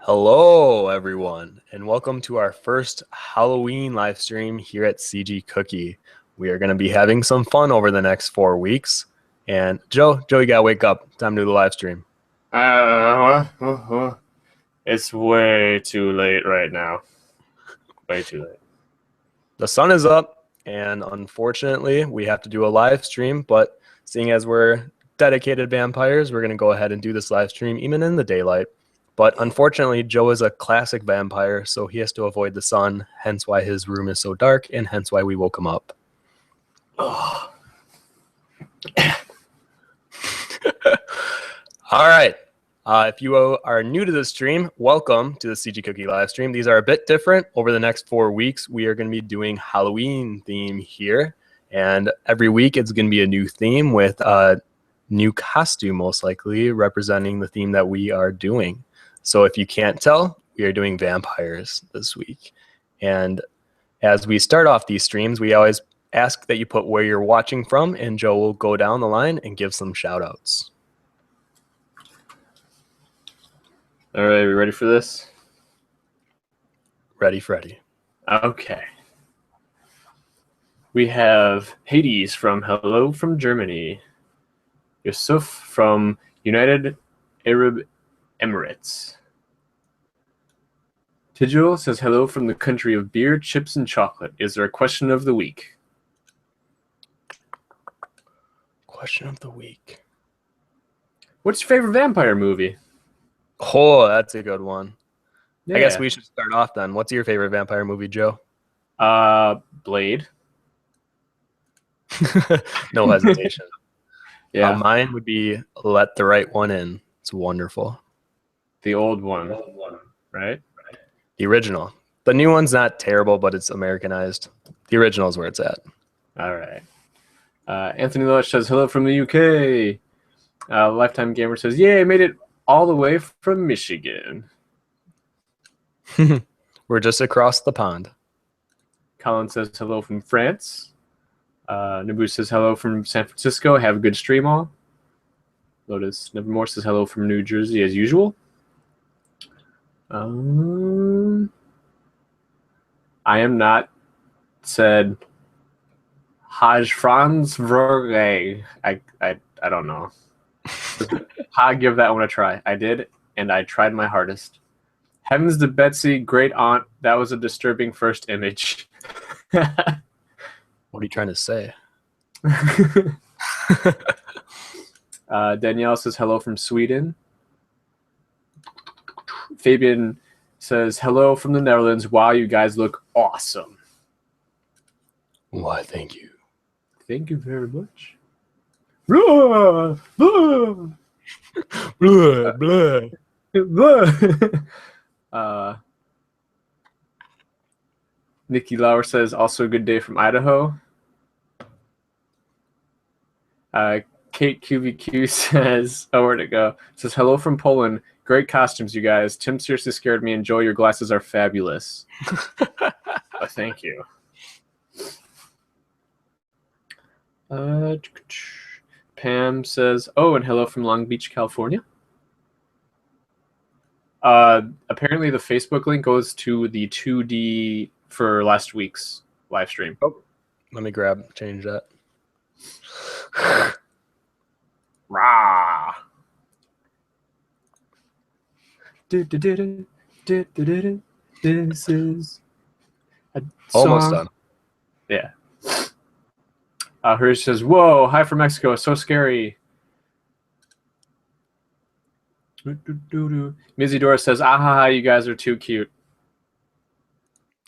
Hello, everyone, and welcome to our first Halloween live stream here at CG Cookie. We are going to be having some fun over the next 4 weeks. And Joe, you got to wake up. Time to do the live stream. It's way too late right now. Way too late. The sun is up, and unfortunately, we have to do a live stream. But seeing as we're dedicated vampires, we're going to go ahead and do this live stream even in the daylight. But unfortunately, Joe is a classic vampire, so he has to avoid the sun, hence why his room is so dark, and hence why we woke him up. All right. If you are new to the stream, welcome to the CG Cookie live stream. These are a bit different. Over the next 4 weeks, we are going to be doing Halloween theme here. And every week, it's going to be a new theme with a new costume, most likely, representing the theme that we are doing. So if you can't tell, we are doing vampires this week. And as we start off these streams, we always ask that you put where you're watching from, and Joe will go down the line and give some shout outs. All right, we ready for this? Ready, Freddy. Okay. We have Hades from Hello from Germany. Yusuf from United Arab Emirates. Tijul says hello from the country of beer, chips, and chocolate. Is there a question of the week? Question of the week. What's your favorite vampire movie? Oh, that's a good one. Yeah. I guess we should start off then. What's your favorite vampire movie, Joe? Blade. No hesitation. Yeah. Mine would be Let the Right One In. It's wonderful. The old one, right? The original. The new one's not terrible, but it's Americanized. The original is where it's at. All right. Anthony Lush says hello from the UK. Lifetime Gamer says, yay, made it all the way from Michigan. We're just across the pond. Colin says hello from France. Nabu says hello from San Francisco. Have a good stream all. Lotus Nevermore says hello from New Jersey as usual. I am not said Haj Franz Verge. I don't know. I give that one a try. I did, and I tried my hardest. Heavens to Betsy, great aunt. That was a disturbing first image. What are you trying to say? Danielle says hello from Sweden. Fabian says hello from the Netherlands. Wow, you guys look awesome. Why, thank you. Thank you very much. Blah, blah. Blah, blah. Blah. Nikki Lauer says also a good day from Idaho. Kate QVQ says, oh, where'd it go? Says hello from Poland. Great costumes, you guys. Tim seriously scared me. Enjoy. Your glasses are fabulous. Thank you. Pam says, oh, and hello from Long Beach, California. Apparently the Facebook link goes to the 2D for last week's live stream. Oh, let me change that. Rah. This is a almost song. done. Yeah. Hers says, whoa, hi from Mexico. So scary. Mizidora says, aha, you guys are too cute.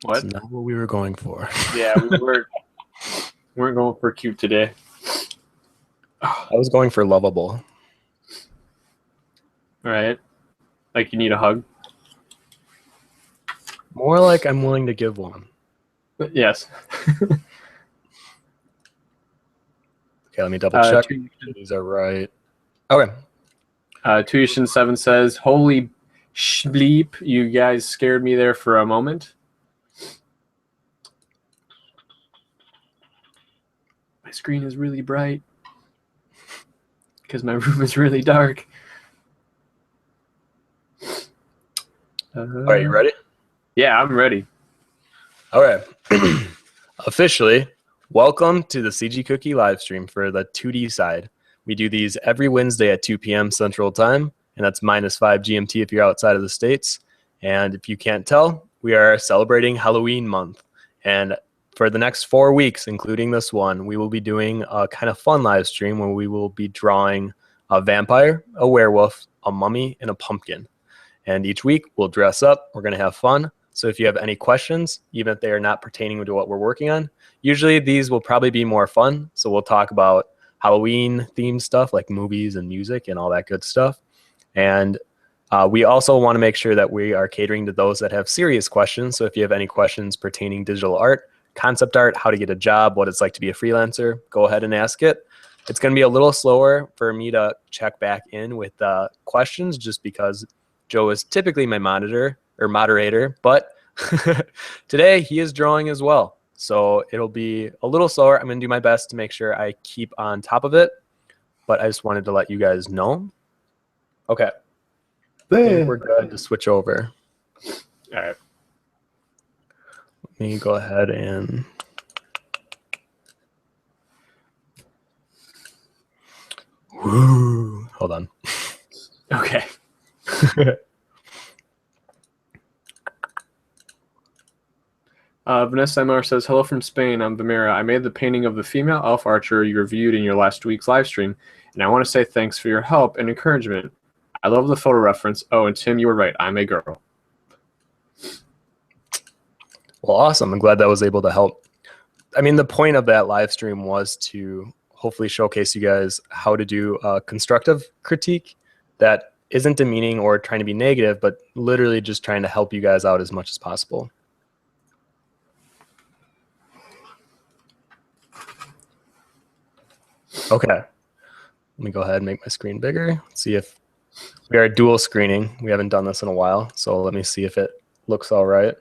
What? That's not what we were going for. Yeah, we weren't going for cute today. I was going for lovable. All right. Like you need a hug? More like I'm willing to give one. Yes. Okay, let me double check. These are right. Okay. Tuyushin7 says, holy bleep, you guys scared me there for a moment. My screen is really bright because my room is really dark. All right, you ready? Yeah, I'm ready. All right. Officially, welcome to the CG Cookie live stream for the 2D side. We do these every Wednesday at 2 p.m. Central Time, and that's -5 GMT if you're outside of the States. And if you can't tell, we are celebrating Halloween month. And for the next 4 weeks, including this one, we will be doing a kind of fun live stream where we will be drawing a vampire, a werewolf, a mummy, and a pumpkin. And each week we'll dress up, we're going to have fun. So if you have any questions, even if they are not pertaining to what we're working on, usually these will probably be more fun. So we'll talk about Halloween themed stuff like movies and music and all that good stuff. And we also want to make sure that we are catering to those that have serious questions. So if you have any questions pertaining digital art, concept art, how to get a job, what it's like to be a freelancer, go ahead and ask it. It's going to be a little slower for me to check back in with questions just because Joe is typically my moderator, but today he is drawing as well. So it'll be a little slower. I'm going to do my best to make sure I keep on top of it, but I just wanted to let you guys know. Okay. I think we're good to switch over. All right. Let me go ahead and... Woo. Hold on. Okay. Vanessa Amar says, hello from Spain. I'm Vamira. I made the painting of the female elf archer you reviewed in your last week's live stream, and I want to say thanks for your help and encouragement. I love the photo reference. Oh, and Tim, you were right. I'm a girl. Well, awesome. I'm glad that was able to help. I mean, the point of that live stream was to hopefully showcase you guys how to do a constructive critique that isn't demeaning or trying to be negative, but literally just trying to help you guys out as much as possible. Okay, let me go ahead and make my screen bigger. See if we are dual screening. We haven't done this in a while, so let me see if it looks all right.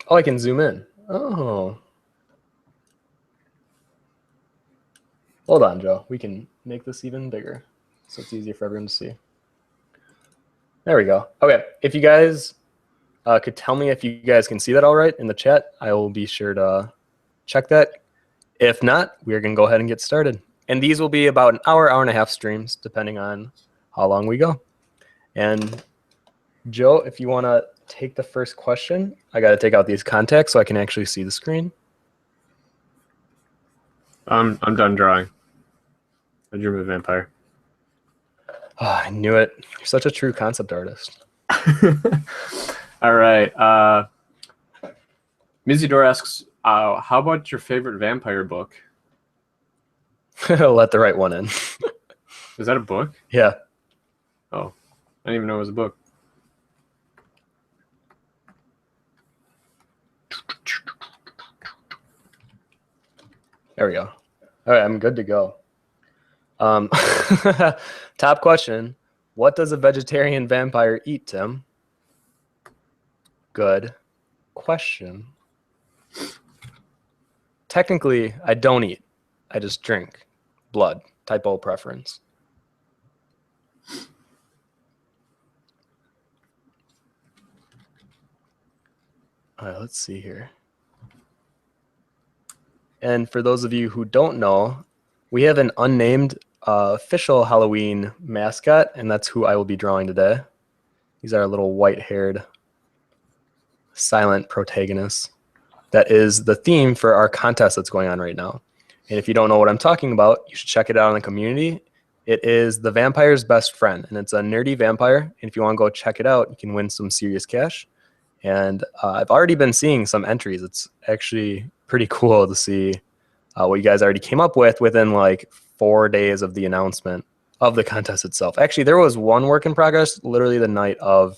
Oh, I can zoom in. Oh. Hold on, Joe. We can make this even bigger so it's easier for everyone to see. There we go. Okay, if you guys could tell me if you guys can see that all right in the chat, I will be sure to check that. If not, we're going to go ahead and get started. And these will be about an hour, hour and a half streams, depending on how long we go. And Joe, if you want to take the first question, I got to take out these contacts so I can actually see the screen. I'm done drawing. I drew a vampire. Oh, I knew it. You're such a true concept artist. All right. Mizidor asks, how about your favorite vampire book? Let the right one in. Is that a book? Yeah. Oh, I didn't even know it was a book. There we go. All right, I'm good to go. Top question. What does a vegetarian vampire eat, Tim? Good question. Technically, I don't eat. I just drink blood. Typo preference. All right, let's see here. And for those of you who don't know, we have an unnamed official Halloween mascot, and that's who I will be drawing today. These are little white-haired silent protagonists. That is the theme for our contest that's going on right now. And if you don't know what I'm talking about, you should check it out in the community. It is the vampire's best friend, and it's a nerdy vampire. And if you want to go check it out, you can win some serious cash. And I've already been seeing some entries. It's actually pretty cool to see what you guys already came up with within like 4 days of the announcement of the contest itself. Actually, there was one work in progress literally the night of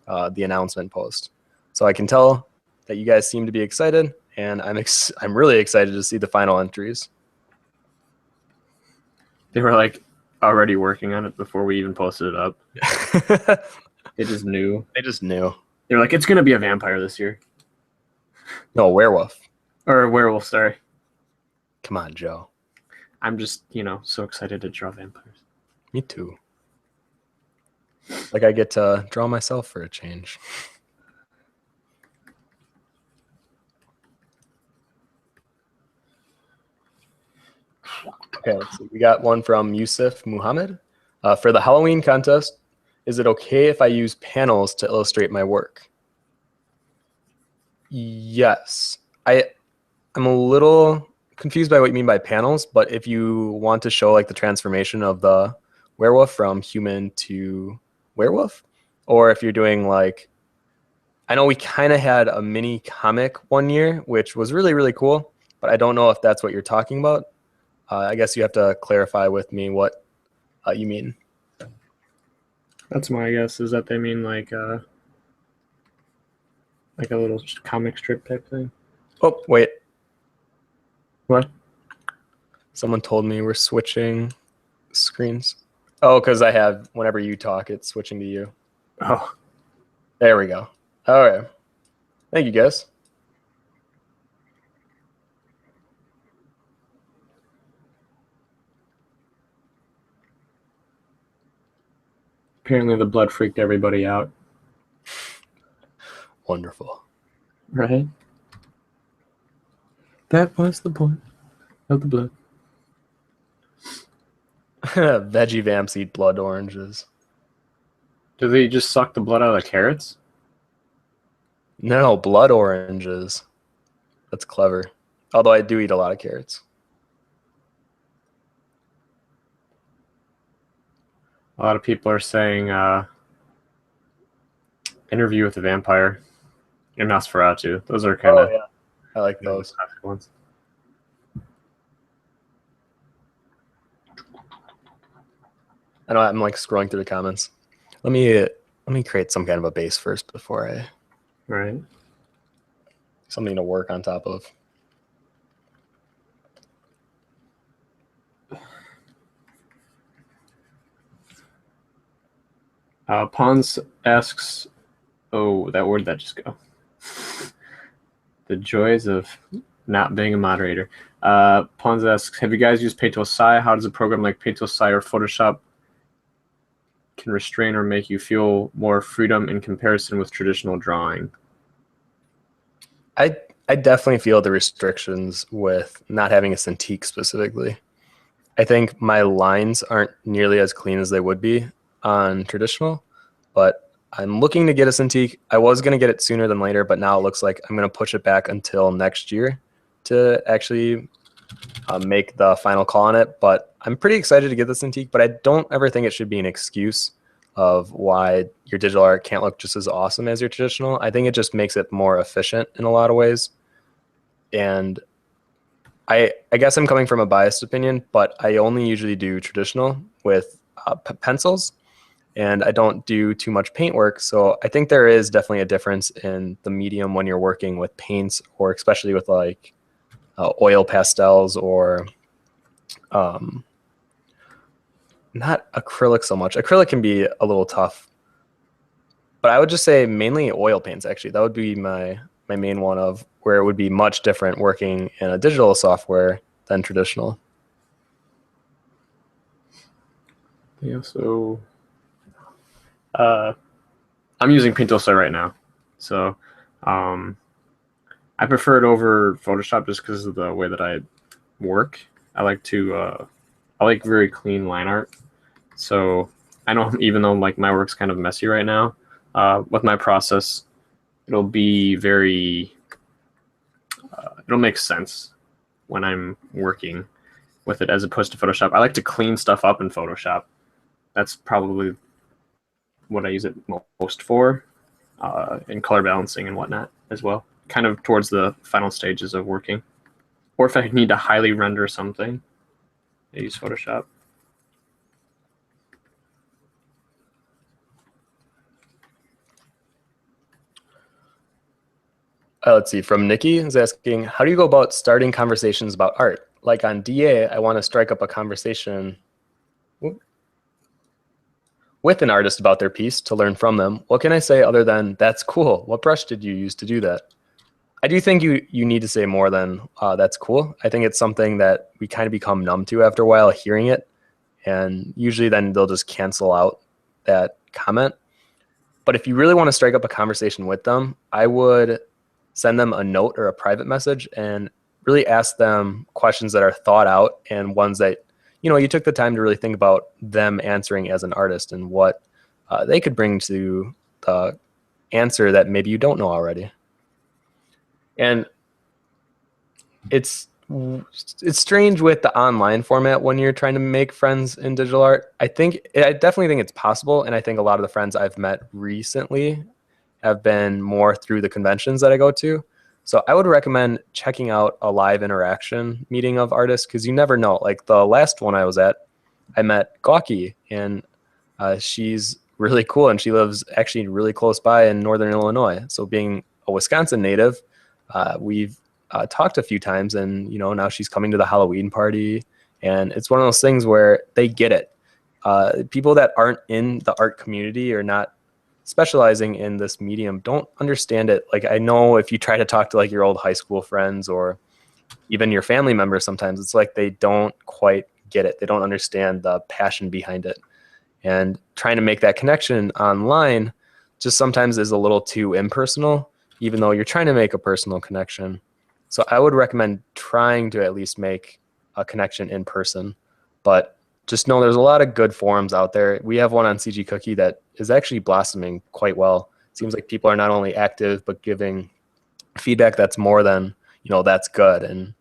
the announcement post. So I can tell that you guys seem to be excited, and I'm really excited to see the final entries. They were like already working on it before we even posted it up. They just knew. They just knew. They were like, it's going to be a vampire this year. No, a werewolf. Or a werewolf, sorry. Come on, Joe. I'm just, so excited to draw vampires. Me too. Like I get to draw myself for a change. Okay, let's see. We got one from Yusuf Muhammad. For the Halloween contest, is it okay if I use panels to illustrate my work? Yes. I'm a little confused by what you mean by panels, but if you want to show like the transformation of the werewolf from human to werewolf, or if you're doing like, I know we kind of had a mini comic one year, which was really, really cool, but I don't know if that's what you're talking about. I guess you have to clarify with me what you mean. That's my guess, is that they mean like a little comic strip type thing. Oh, wait. What? Someone told me we're switching screens. Oh, because I have, whenever you talk, it's switching to you. Oh. There we go. All right. Thank you, guys. Apparently the blood freaked everybody out. Wonderful. Right? That was the point of the blood. Veggie vamps eat blood oranges. Do they just suck the blood out of the carrots? No, blood oranges. That's clever. Although I do eat a lot of carrots. A lot of people are saying Interview with the Vampire and Nosferatu. Those are kind of yeah. I like those ones. I know I'm like scrolling through the comments. Let me create some kind of a base first before I Right. Something to work on top of. Pons asks, oh, that word that just go. The joys of not being a moderator. Pons asks, have you guys used Paint-Tool-Sai? How does a program like Paint-Tool-Sai or Photoshop can restrain or make you feel more freedom in comparison with traditional drawing? I definitely feel the restrictions with not having a Cintiq specifically. I think my lines aren't nearly as clean as they would be on traditional, but I'm looking to get a Cintiq. I was going to get it sooner than later, but now it looks like I'm going to push it back until next year to actually make the final call on it. But I'm pretty excited to get the Cintiq, but I don't ever think it should be an excuse of why your digital art can't look just as awesome as your traditional. I think it just makes it more efficient in a lot of ways. And I guess I'm coming from a biased opinion, but I only usually do traditional with pencils, and I don't do too much paint work. So I think there is definitely a difference in the medium when you're working with paints, or especially with like oil pastels or not acrylic so much. Acrylic can be a little tough, but I would just say mainly oil paints, actually. That would be my main one of where it would be much different working in a digital software than traditional. Yeah, so I'm using Paint-Tool-Sai right now. So I prefer it over Photoshop just because of the way that I work. I like very clean line art. So I know even though like my work's kind of messy right now, with my process, it'll be very, it'll make sense when I'm working with it as opposed to Photoshop. I like to clean stuff up in Photoshop. That's probably what I use it most for, in color balancing and whatnot as well, kind of towards the final stages of working. Or if I need to highly render something, I use Photoshop. Let's see, from Nikki is asking, how do you go about starting conversations about art? Like on DA, I want to strike up a conversation with an artist about their piece to learn from them. What can I say other than, that's cool? What brush did you use to do that? I do think you need to say more than that's cool. I think it's something that we kind of become numb to after a while hearing it. And usually then they'll just cancel out that comment. But if you really want to strike up a conversation with them, I would send them a note or a private message and really ask them questions that are thought out and ones that, you took the time to really think about them answering as an artist and what they could bring to the answer that maybe you don't know already. And it's strange with the online format when you're trying to make friends in digital art. I definitely think it's possible, and I think a lot of the friends I've met recently have been more through the conventions that I go to. So I would recommend checking out a live interaction meeting of artists, because you never know. Like the last one I was at, I met Gawky, and she's really cool, and she lives actually really close by in northern Illinois. So being a Wisconsin native, we've talked a few times, and now she's coming to the Halloween party, and it's one of those things where they get it. People that aren't in the art community or not specializing in this medium don't understand it. Like, I know if you try to talk to like your old high school friends or even your family members, sometimes it's like they don't quite get it. They don't understand the passion behind it, and trying to make that connection online just sometimes is a little too impersonal, even though you're trying to make a personal connection. So I would recommend trying to at least make a connection in person, but just know there's a lot of good forums out there. We have one on CG Cookie that is actually blossoming quite well. It seems like people are not only active, but giving feedback that's more than, that's good. And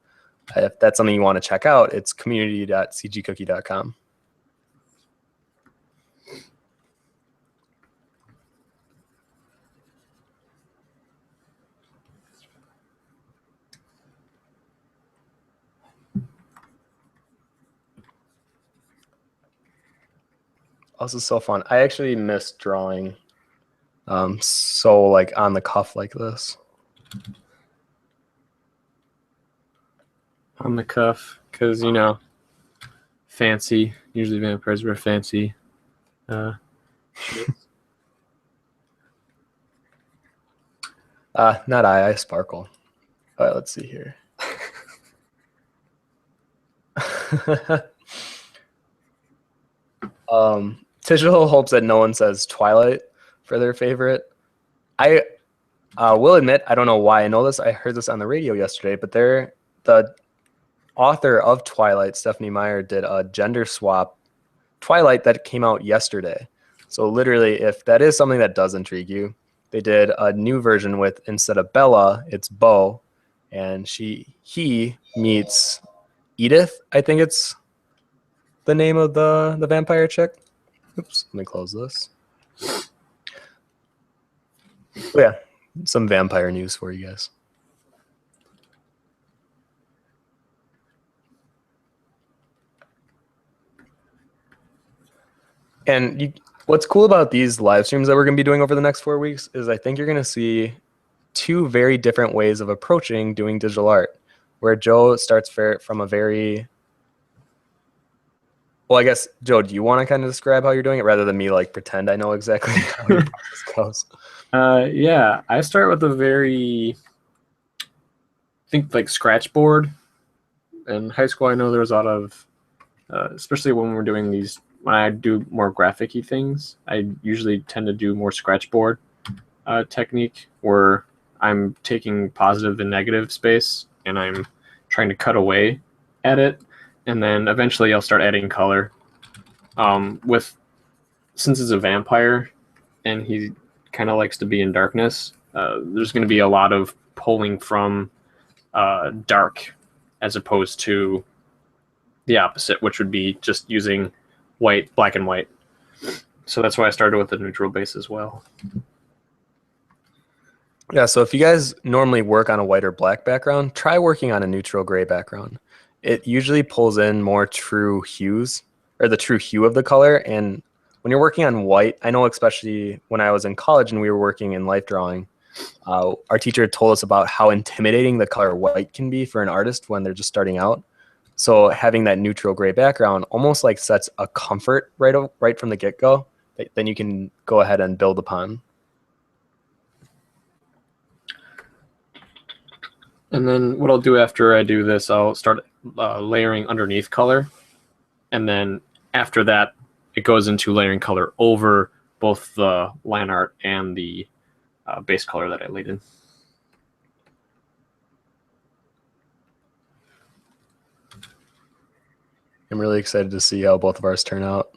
if that's something you want to check out, it's community.cgcookie.com. Oh, this is so fun. I actually miss drawing so like on the cuff like this. On the cuff, because fancy. Usually vampires wear fancy. Not I sparkle. All right, let's see here. Digital hopes that no one says Twilight for their favorite. I will admit, I don't know why I know this. I heard this on the radio yesterday, but the author of Twilight, Stephanie Meyer, did a gender swap Twilight that came out yesterday. So literally, if that is something that does intrigue you, they did a new version with, instead of Bella, it's Bo, and he meets Edith. I think it's the name of the vampire chick. Oops, let me close this. Oh, yeah, some vampire news for you guys. And what's cool about these live streams that we're going to be doing over the next 4 weeks is I think you're going to see two very different ways of approaching doing digital art, where Joe starts from a very... Well, I guess, Joe, do you want to kind of describe how you're doing it rather than me like pretend I know exactly how your process goes? Yeah, I start with a very, I think like scratch board. In high school, I know there was a lot of, especially when we're doing these, when I do more graphic-y things, I usually tend to do more scratch board technique, where I'm taking positive and negative space and I'm trying to cut away at it. And then eventually I'll start adding color. Since it's a vampire and he kind of likes to be in darkness, there's going to be a lot of pulling from dark as opposed to the opposite, which would be just using black and white. So that's why I started with a neutral base as well. Yeah, so if you guys normally work on a white or black background, try working on a neutral gray background. It usually pulls in more true hues, or the true hue of the color. And when you're working on white, I know especially when I was in college and we were working in life drawing, our teacher told us about how intimidating the color white can be for an artist when they're just starting out. So having that neutral gray background almost like sets a comfort right from the get-go that then you can go ahead and build upon. And then what I'll do after I do this, I'll start layering underneath color. And then after that, it goes into layering color over both the line art and the base color that I laid in. I'm really excited to see how both of ours turn out.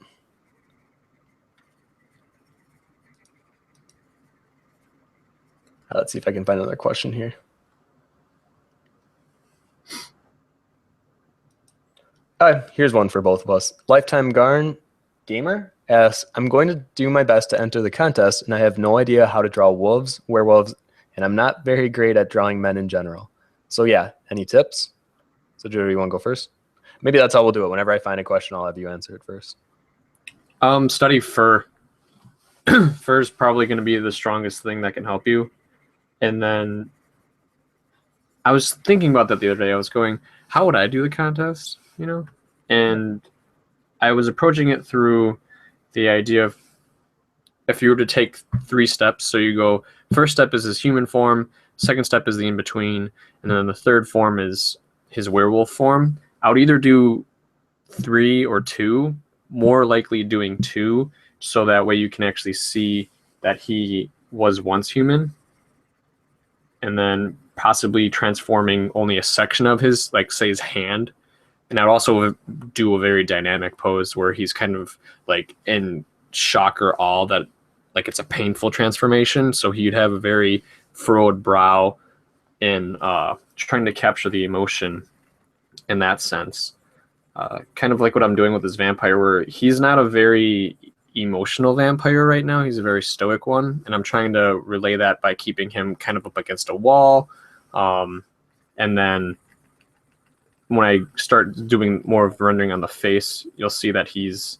Let's see if I can find another question here. Here's one for both of us. Lifetime Garn Gamer asks, I'm going to do my best to enter the contest, and I have no idea how to draw wolves, werewolves, and I'm not very great at drawing men in general. So yeah, any tips? So Drew, you want to go first? Maybe that's how we'll do it. Whenever I find a question, I'll have you answer it first. Study fur. Fur is probably going to be the strongest thing that can help you. And then I was thinking about that the other day. I was going, how would I do the contest? You know? And I was approaching it through the idea of if you were to take 3 steps. So you go, first step is his human form, second step is the in-between, and then the third form is his werewolf form. I would either do 3 or 2, more likely doing 2, so that way you can actually see that he was once human, and then possibly transforming only a section of his, like say his hand. And I'd also do a very dynamic pose where he's kind of like in shock or awe that like it's a painful transformation. So he'd have a very furrowed brow and trying to capture the emotion in that sense. Kind of like what I'm doing with this vampire, where he's not a very emotional vampire right now. He's a very stoic one. And I'm trying to relay that by keeping him kind of up against a wall. And then when I start doing more of rendering on the face, you'll see that he's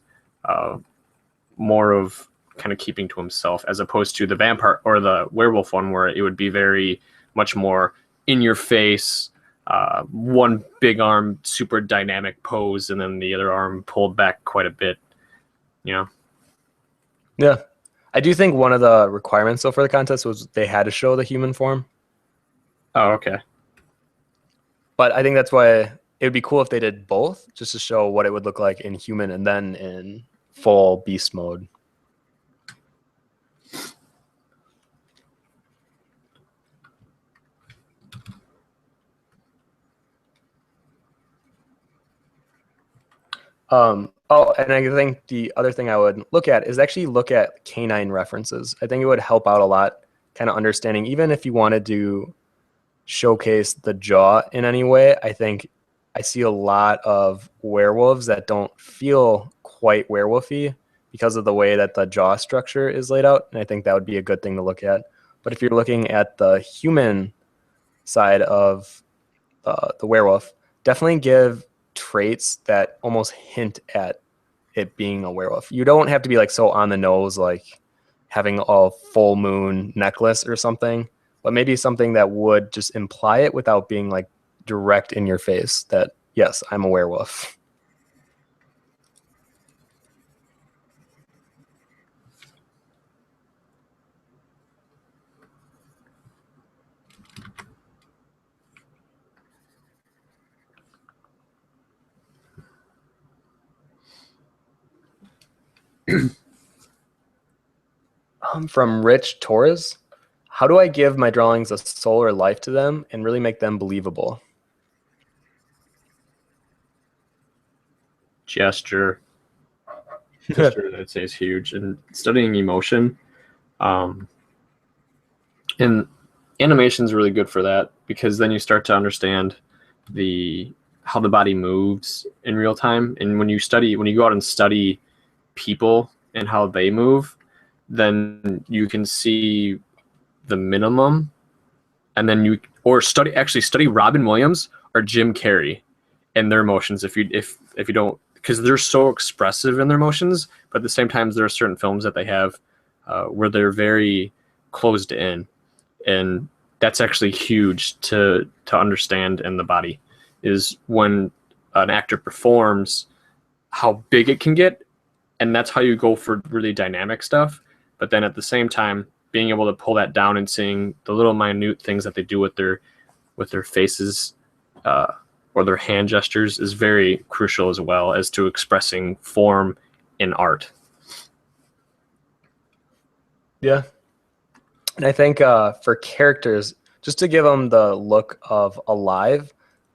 more of kind of keeping to himself, as opposed to the vampire or the werewolf one, where it would be very much more in your face, one big arm, super dynamic pose, and then the other arm pulled back quite a bit, you know? Yeah. I do think one of the requirements though for the contest was they had to show the human form. Oh, okay. But I think that's why it would be cool if they did both, just to show what it would look like in human and then in full beast mode. And I think the other thing I would look at is actually look at canine references. I think it would help out a lot, kind of understanding, even if you wanted to showcase the jaw in any way. I think I see a lot of werewolves that don't feel quite werewolfy because of the way that the jaw structure is laid out, and I think that would be a good thing to look at. But if you're looking at the human side of the werewolf, definitely give traits that almost hint at it being a werewolf. You don't have to be like so on the nose, like having a full moon necklace or something, but maybe something that would just imply it without being like direct in your face that, yes, I'm a werewolf. From Rich Torres, how do I give my drawings a soul or life to them and really make them believable? Gesture, I'd say, is huge. And studying emotion. And animation is really good for that, because then you start to understand how the body moves in real time. And when you go out and study people and how they move, then you can see the minimum. And then study Robin Williams or Jim Carrey and their emotions. If you don't, because they're so expressive in their emotions, but at the same time, there are certain films that they have where they're very closed in. And that's actually huge to understand in the body, is when an actor performs, how big it can get. And that's how you go for really dynamic stuff. But then at the same time, being able to pull that down and seeing the little minute things that they do with their with their faces or their hand gestures is very crucial as well as to expressing form in art. Yeah. And I think for characters, just to give them the look of alive,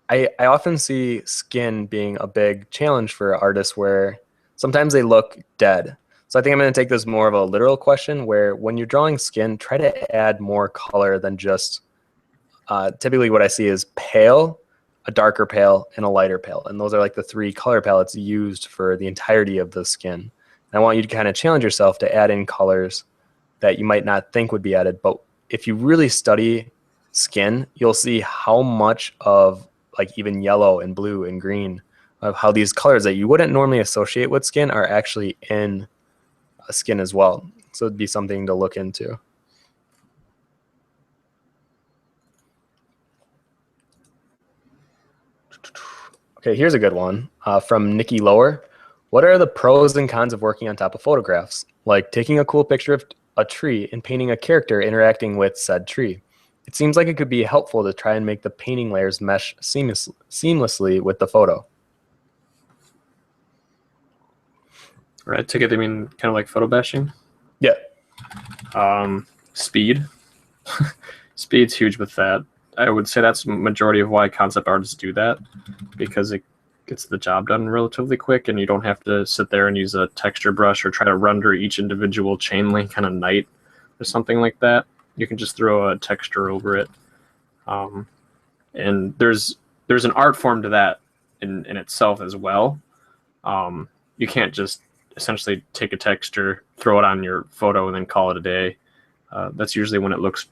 I often see skin being a big challenge for artists where sometimes they look dead. So I think I'm going to take this more of a literal question where when you're drawing skin, try to add more color than just typically what I see is pale, a darker pale, and a lighter pale. And those are like the 3 color palettes used for the entirety of the skin. And I want you to kind of challenge yourself to add in colors that you might not think would be added. But if you really study skin, you'll see how much of like even yellow and blue and green of how these colors that you wouldn't normally associate with skin are actually in skin as well. So it'd be something to look into. Okay, here's a good one from Nikki Lower. What are the pros and cons of working on top of photographs? Like taking a cool picture of a tree and painting a character interacting with said tree. It seems like it could be helpful to try and make the painting layers mesh seamlessly with the photo. Right? To get, I mean, kind of like photo bashing. Yeah. Speed. Speed's huge with that. I would say that's the majority of why concept artists do that, because it gets the job done relatively quick and you don't have to sit there and use a texture brush or try to render each individual chain link on a night or something like that. You can just throw a texture over it. And there's an art form to that in itself as well. You can't just essentially take a texture, throw it on your photo, and then call it a day. That's usually when it looks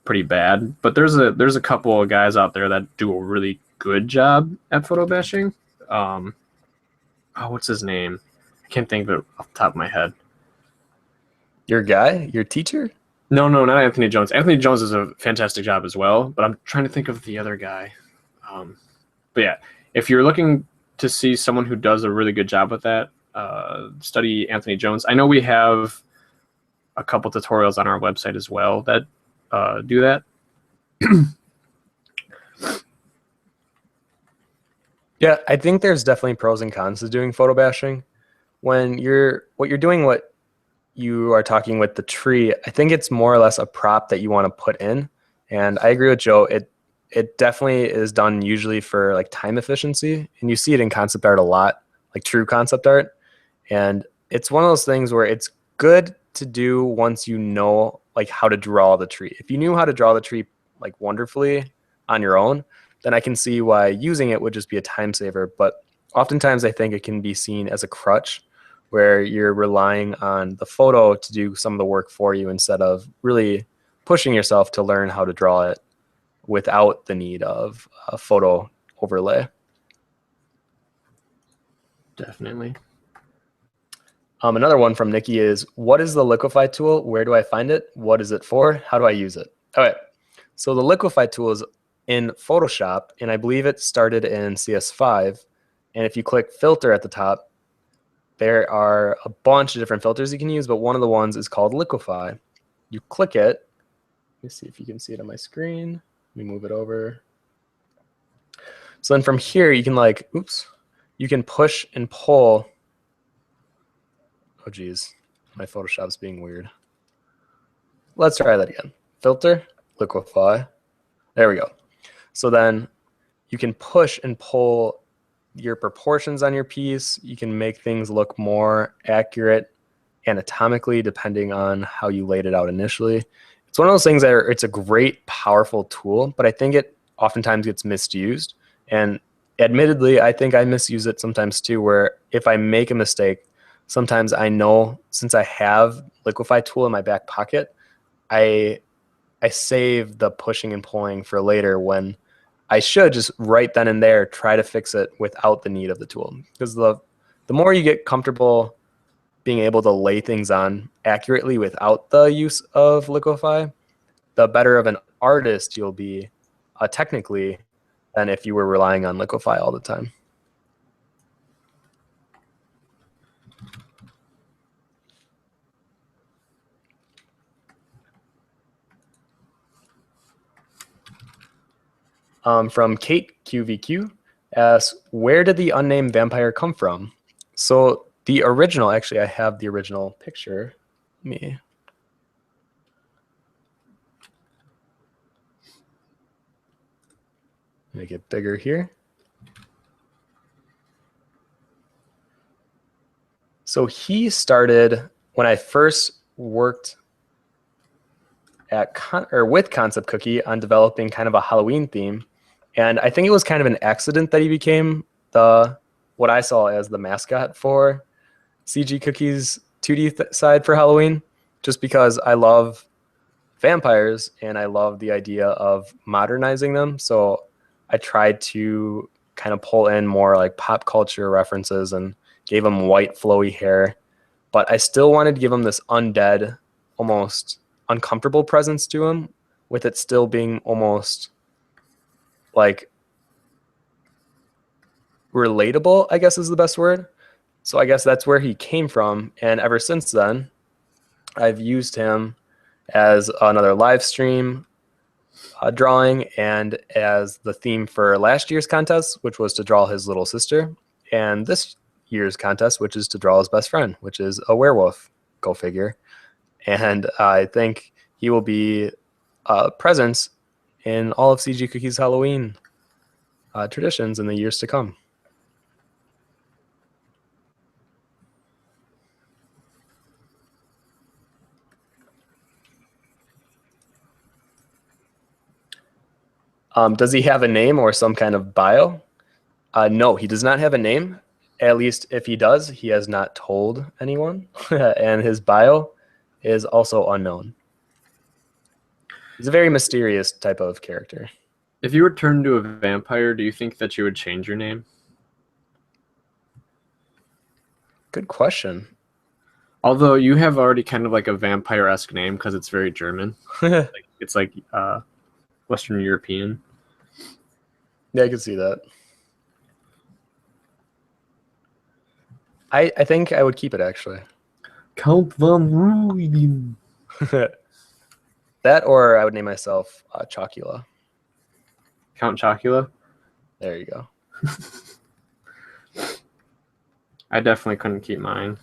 pretty bad. But there's a couple of guys out there that do a really good job at photo bashing. What's his name? I can't think of it off the top of my head. Your guy? Your teacher? No, not Anthony Jones. Anthony Jones does a fantastic job as well, but I'm trying to think of the other guy. But yeah, if you're looking to see someone who does a really good job with that, study Anthony Jones. I know we have a couple tutorials on our website as well that do that. Yeah, I think there's definitely pros and cons to doing photo bashing. When what you are talking with the tree, I think it's more or less a prop that you want to put in. And I agree with Joe. It definitely is done usually for like time efficiency, and you see it in concept art a lot, like true concept art. And it's one of those things where it's good to do once you know like how to draw the tree. If you knew how to draw the tree like wonderfully on your own, then I can see why using it would just be a time saver. But oftentimes I think it can be seen as a crutch where you're relying on the photo to do some of the work for you instead of really pushing yourself to learn how to draw it without the need of a photo overlay. Definitely. Another one from Nikki is, what is the Liquify tool? Where do I find it? What is it for? How do I use it? All right. So the Liquify tool is in Photoshop, and I believe it started in CS5. And if you click filter at the top, there are a bunch of different filters you can use, but one of the ones is called Liquify. You click it. Let me see if you can see it on my screen. Let me move it over. So then from here, you can you can push and pull. Oh, geez. My Photoshop's being weird. Let's try that again. Filter, Liquify. There we go. So then you can push and pull your proportions on your piece. You can make things look more accurate anatomically depending on how you laid it out initially. It's one of those things that it's a great, powerful tool, but I think it oftentimes gets misused. And admittedly, I think I misuse it sometimes too, where if I make a mistake, sometimes I know since I have Liquify tool in my back pocket, I save the pushing and pulling for later when I should just right then and there try to fix it without the need of the tool. Because the more you get comfortable being able to lay things on accurately without the use of Liquify, the better of an artist you'll be technically than if you were relying on Liquify all the time. From Kate QVQ asks, where did the unnamed vampire come from? So the original, actually, I have the original picture. Let me make it bigger here. So he started when I first worked at with Concept Cookie on developing kind of a Halloween theme. And I think it was kind of an accident that he became what I saw as the mascot for CG Cookie's 2D side for Halloween, just because I love vampires and I love the idea of modernizing them. So I tried to kind of pull in more like pop culture references and gave him white flowy hair, but I still wanted to give him this undead, almost uncomfortable presence to him, with it still being almost like relatable, I guess is the best word. So I guess that's where he came from. And ever since then, I've used him as another live stream drawing and as the theme for last year's contest, which was to draw his little sister, and this year's contest, which is to draw his best friend, which is a werewolf. Go figure. And I think he will be a presence in all of CG Cookie's Halloween traditions in the years to come. Does he have a name or some kind of bio? No, he does not have a name. At least if he does, he has not told anyone. And his bio is also unknown. He's a very mysterious type of character. If you were turned into a vampire, do you think that you would change your name? Good question. Although you have already kind of like a vampire-esque name because it's very German. It's like Western European. Yeah, I can see that. I think I would keep it, actually. Count von Ruiden. That, or I would name myself Chocula. Count Chocula? There you go. I definitely couldn't keep mine.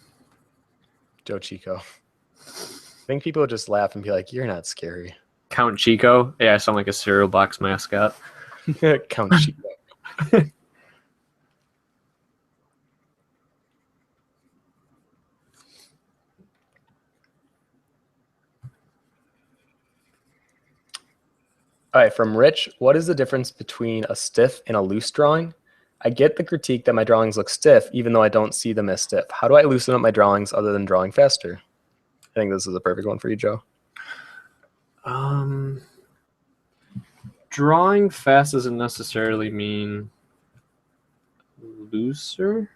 Joe Chico. I think people would just laugh and be like, you're not scary. Count Chico? Yeah, I sound like a cereal box mascot. Count Chico. All right, from Rich, what is the difference between a stiff and a loose drawing? I get the critique that my drawings look stiff, even though I don't see them as stiff. How do I loosen up my drawings other than drawing faster? I think this is a perfect one for you, Joe. Drawing fast doesn't necessarily mean looser.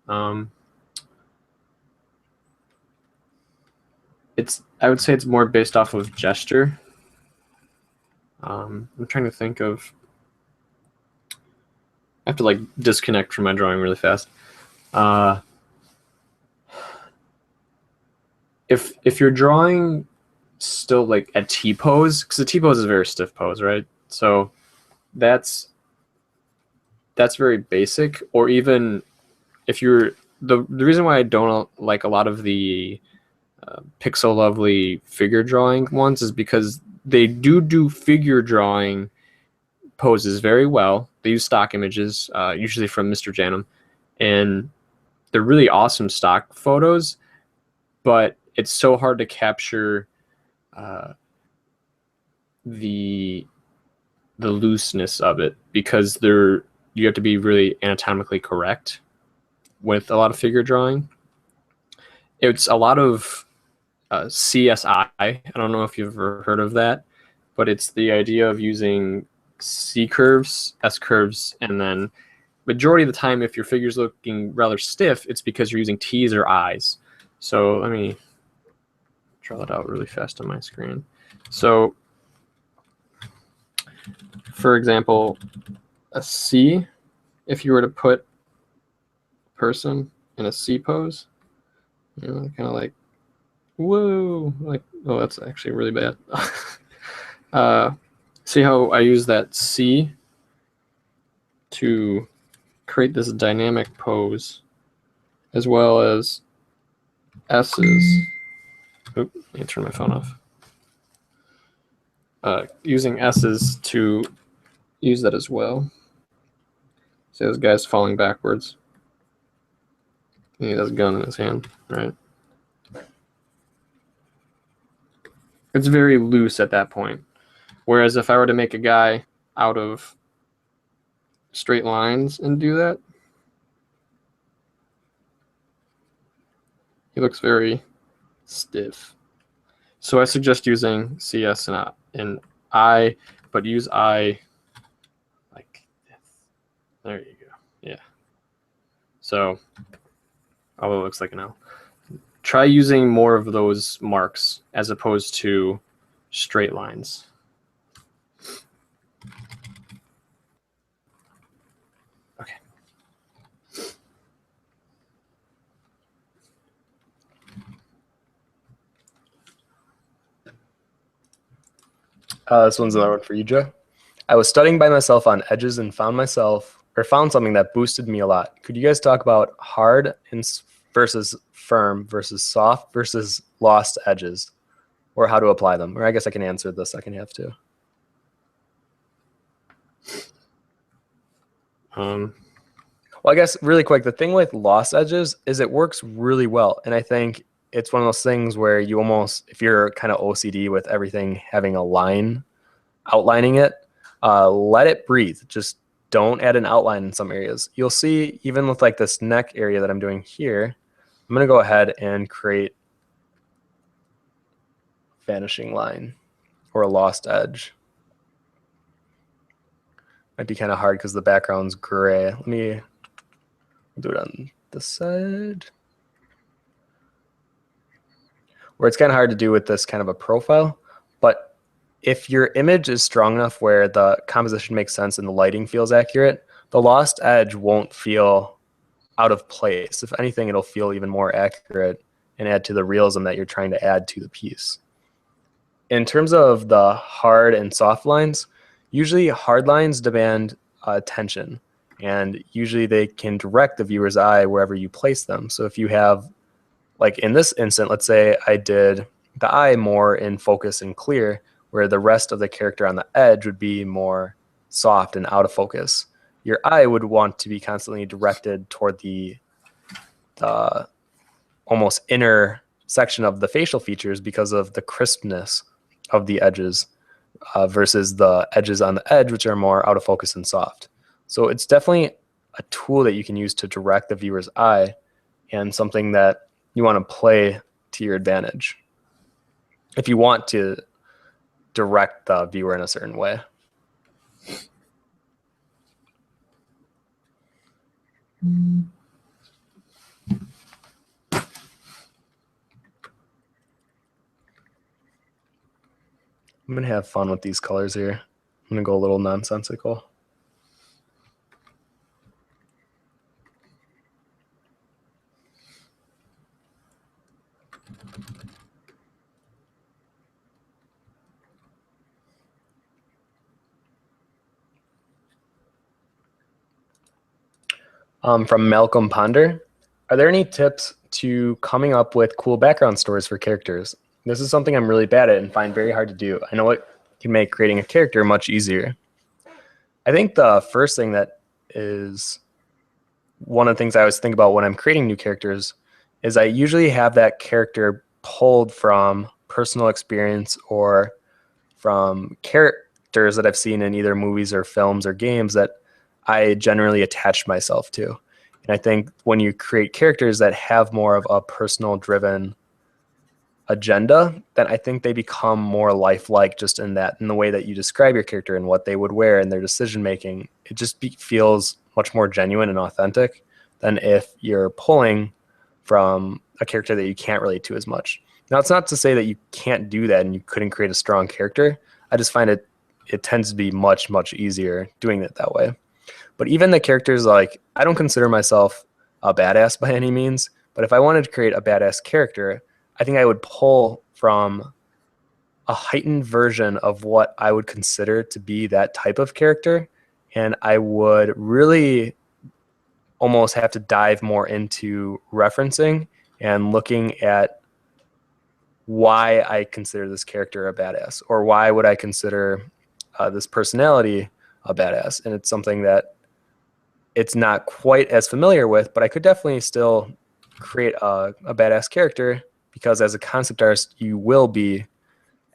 I would say it's more based off of gesture. I'm trying to think of. I have to like disconnect from my drawing really fast. If you're drawing still like a T pose, because the T pose is a very stiff pose, right? So that's very basic. Or even if you're the reason why I don't like a lot of the Pixel Lovely figure drawing ones is because they do figure drawing poses very well. They use stock images, usually from Mr. Janum, and they're really awesome stock photos, but it's so hard to capture the looseness of it because you have to be really anatomically correct with a lot of figure drawing. It's a lot of CSI. I don't know if you've ever heard of that, but it's the idea of using C curves, S curves, and then majority of the time, if your figure's looking rather stiff, it's because you're using T's or I's. So let me draw that out really fast on my screen. So, for example, a C, if you were to put a person in a C pose, you know, kind of like, whoa, like, that's actually really bad. See how I use that C to create this dynamic pose, as well as S's. Oop, let me turn my phone off. Using S's to use that as well. See this guy's falling backwards. He has a gun in his hand, right? It's very loose at that point. Whereas if I were to make a guy out of straight lines and do that, he looks very stiff. So I suggest using CS and I, but use I like this. There you go. Yeah. So, although it looks like an L. Try using more of those marks as opposed to straight lines. Okay. This one's another one for you, Joe. I was studying by myself on edges and found something that boosted me a lot. Could you guys talk about hard versus firm versus soft versus lost edges, or how to apply them? Or I guess I can answer the second half too. Well, I guess really quick, the thing with lost edges is it works really well. And I think it's one of those things where you almost, if you're kind of OCD with everything having a line outlining it, let it breathe. Just don't add an outline in some areas. You'll see even with like this neck area that I'm doing here, I'm going to go ahead and create vanishing line or a lost edge. Might be kind of hard because the background's gray. Let me do it on this side. Where it's kind of hard to do with this kind of a profile, but if your image is strong enough where the composition makes sense and the lighting feels accurate, the lost edge won't feel out of place. If anything, it'll feel even more accurate and add to the realism that you're trying to add to the piece. In terms of the hard and soft lines, usually hard lines demand attention, and usually they can direct the viewer's eye wherever you place them. So if you have, like in this instant, let's say I did the eye more in focus and clear, where the rest of the character on the edge would be more soft and out of focus. Your eye would want to be constantly directed toward the almost inner section of the facial features because of the crispness of the edges versus the edges on the edge, which are more out of focus and soft. So it's definitely a tool that you can use to direct the viewer's eye and something that you want to play to your advantage if you want to direct the viewer in a certain way. I'm going to have fun with these colors here. I'm going to go a little nonsensical. From Malcolm Ponder, are there any tips to coming up with cool background stories for characters? This is something I'm really bad at and find very hard to do. I know it can make creating a character much easier. I think the first thing that is one of the things I always think about when I'm creating new characters is I usually have that character pulled from personal experience or from characters that I've seen in either movies or films or games that I generally attach myself to. And I think when you create characters that have more of a personal driven agenda, then I think they become more lifelike just in the way that you describe your character and what they would wear and their decision making. It just feels much more genuine and authentic than if you're pulling from a character that you can't relate to as much. Now, it's not to say that you can't do that and you couldn't create a strong character. I just find it tends to be much, much easier doing it that way. But even the characters, like, I don't consider myself a badass by any means, but if I wanted to create a badass character, I think I would pull from a heightened version of what I would consider to be that type of character and I would really almost have to dive more into referencing and looking at why I consider this character a badass, or why would I consider this personality a badass. And it's something that it's not quite as familiar with, but I could definitely still create a badass character, because as a concept artist, you will be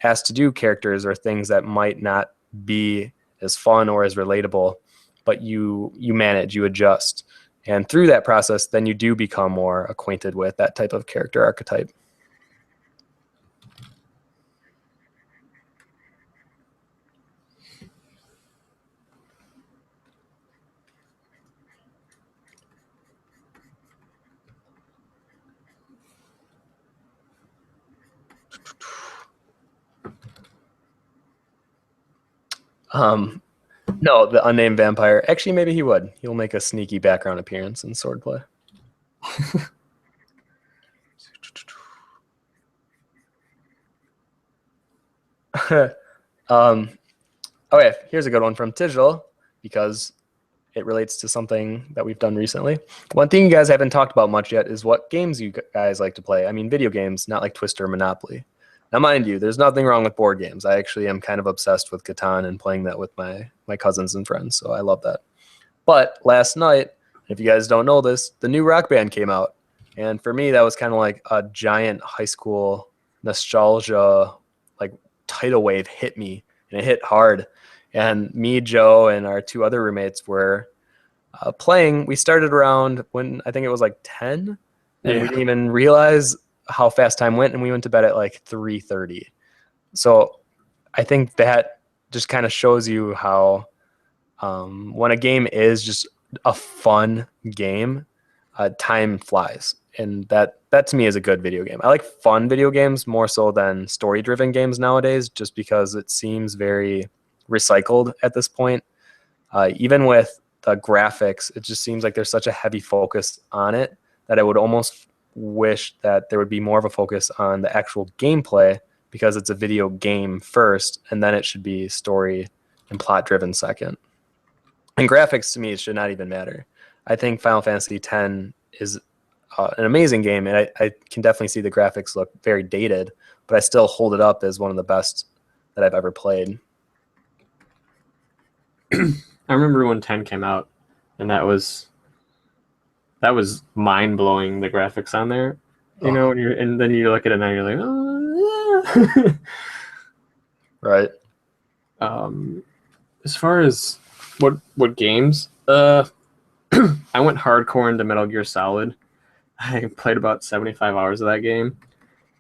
asked to do characters or things that might not be as fun or as relatable, but you manage, you adjust. And through that process, then you do become more acquainted with that type of character archetype. No, the unnamed vampire. Actually, maybe he would. He'll make a sneaky background appearance in Swordplay. Okay, here's a good one from Digital, because it relates to something that we've done recently. One thing you guys haven't talked about much yet is what games you guys like to play. I mean, video games, not like Twister or Monopoly. Now, mind you, there's nothing wrong with board games. I actually am kind of obsessed with Catan and playing that with my cousins and friends, so I love that. But last night, if you guys don't know this, the new Rock Band came out. And for me, that was kind of like a giant high school nostalgia, like tidal wave hit me, and it hit hard. And me, Joe, and our two other roommates were playing. We started around when I think it was like 10, and we didn't even realize how fast time went, and we went to bed at like 3:30. So I think that just kind of shows you how when a game is just a fun game, time flies. And that to me is a good video game. I like fun video games more so than story-driven games nowadays, just because it seems very recycled at this point. Even with the graphics, it just seems like there's such a heavy focus on it that I would almost wish that there would be more of a focus on the actual gameplay, because it's a video game first, and then it should be story and plot-driven second. And graphics, to me, should not even matter. I think Final Fantasy X is an amazing game, and I can definitely see the graphics look very dated, but I still hold it up as one of the best that I've ever played. I remember when 10 came out, and that was mind-blowing, the graphics on there. You know, and then you look at it now, you're like, oh, yeah. Right. As far as what games, I went hardcore into Metal Gear Solid. I played about 75 hours of that game.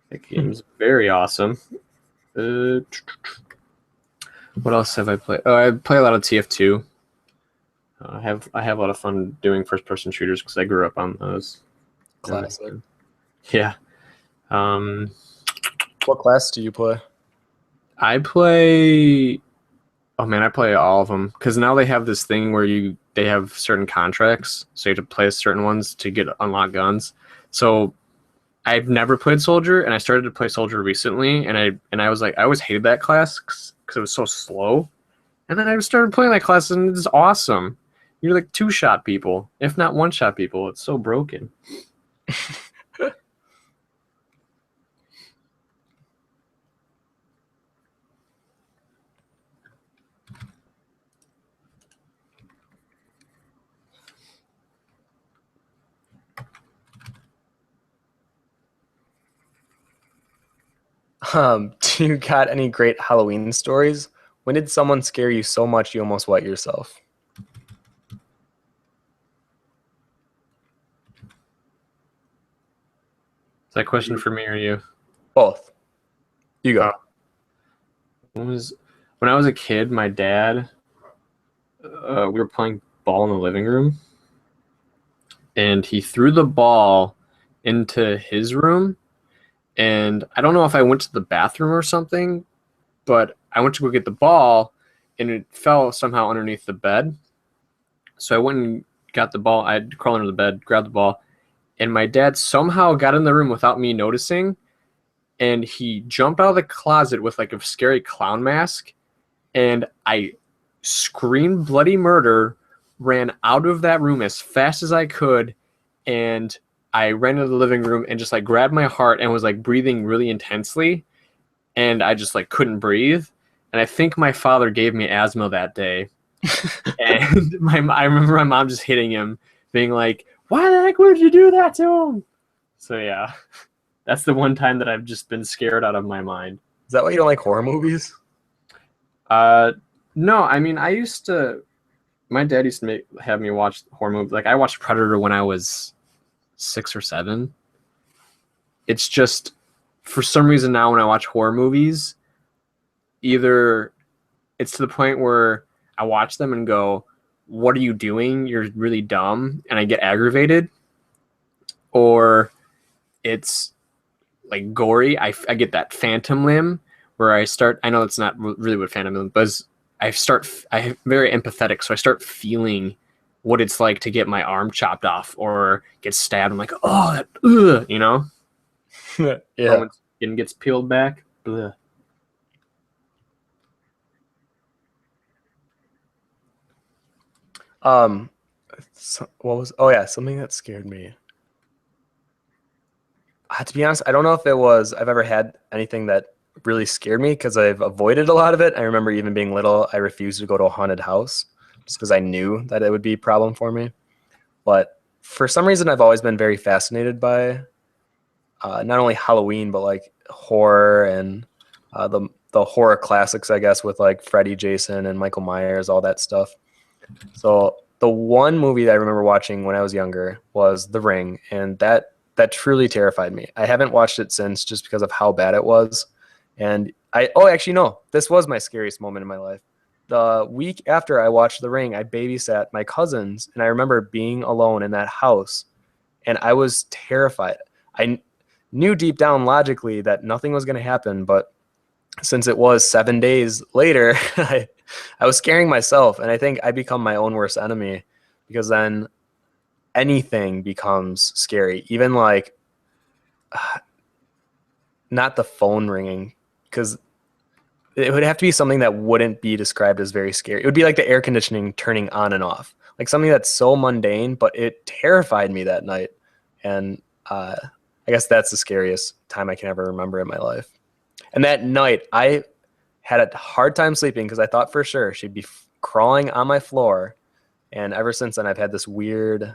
That game's very awesome. What else have I played? Oh, I play a lot of TF2. I have a lot of fun doing first-person shooters because I grew up on those. Classic. Yeah. What class do you play? I play all of them, because now they have this thing where they have certain contracts, so you have to play certain ones to get unlock guns. So I've never played Soldier, and I started to play Soldier recently, and I was like, I always hated that class because it was so slow. And then I started playing that class, and it's awesome. You're like two-shot people, if not one-shot people. It's so broken. Do you got any great Halloween stories? When did someone scare you so much you almost wet yourself? Is that a question for me or you? Both. You go. When I was a kid, my dad, we were playing ball in the living room, and he threw the ball into his room, and I don't know if I went to the bathroom or something, but I went to go get the ball, and it fell somehow underneath the bed. So I went and got the ball. I had to crawl under the bed, grab the ball, and my dad somehow got in the room without me noticing, and he jumped out of the closet with like a scary clown mask, and I screamed bloody murder, ran out of that room as fast as I could, and I ran into the living room and just like grabbed my heart and was like breathing really intensely, and I just like couldn't breathe. And I think my father gave me asthma that day. And I remember my mom just hitting him, being like, "Why the heck would you do that to him?" So yeah, that's the one time that I've just been scared out of my mind. Is that why you don't like horror movies? No, I mean, my dad used to have me watch horror movies. Like I watched Predator when I was 6 or 7. It's just, for some reason now when I watch horror movies, either it's to the point where I watch them and go, "What are you doing? You're really dumb," and I get aggravated, or it's like gory. I get that phantom limb where I know it's not really what phantom limb, but I'm very empathetic, so I start feeling what it's like to get my arm chopped off or get stabbed. I'm like, oh, that, ugh, you know? Yeah. When skin gets peeled back. Ugh. Something that scared me. To be honest, I don't know if I've ever had anything that really scared me because I've avoided a lot of it. I remember even being little, I refused to go to a haunted house just because I knew that it would be a problem for me. But for some reason, I've always been very fascinated by not only Halloween, but like horror and the horror classics, I guess, with like Freddy, Jason, and Michael Myers, all that stuff. So the one movie that I remember watching when I was younger was The Ring, and that truly terrified me. I haven't watched it since just because of how bad it was. And actually no, this was my scariest moment in my life. The week after I watched The Ring, I babysat my cousins, and I remember being alone in that house, and I was terrified. I knew deep down logically that nothing was going to happen, but since it was 7 days later, I was scaring myself, and I think I become my own worst enemy because then anything becomes scary, even like not the phone ringing, because it would have to be something that wouldn't be described as very scary. It would be like the air conditioning turning on and off, like something that's so mundane, but it terrified me that night. And I guess that's the scariest time I can ever remember in my life. And that night, I had a hard time sleeping because I thought for sure she'd be crawling on my floor. And ever since then, I've had this weird,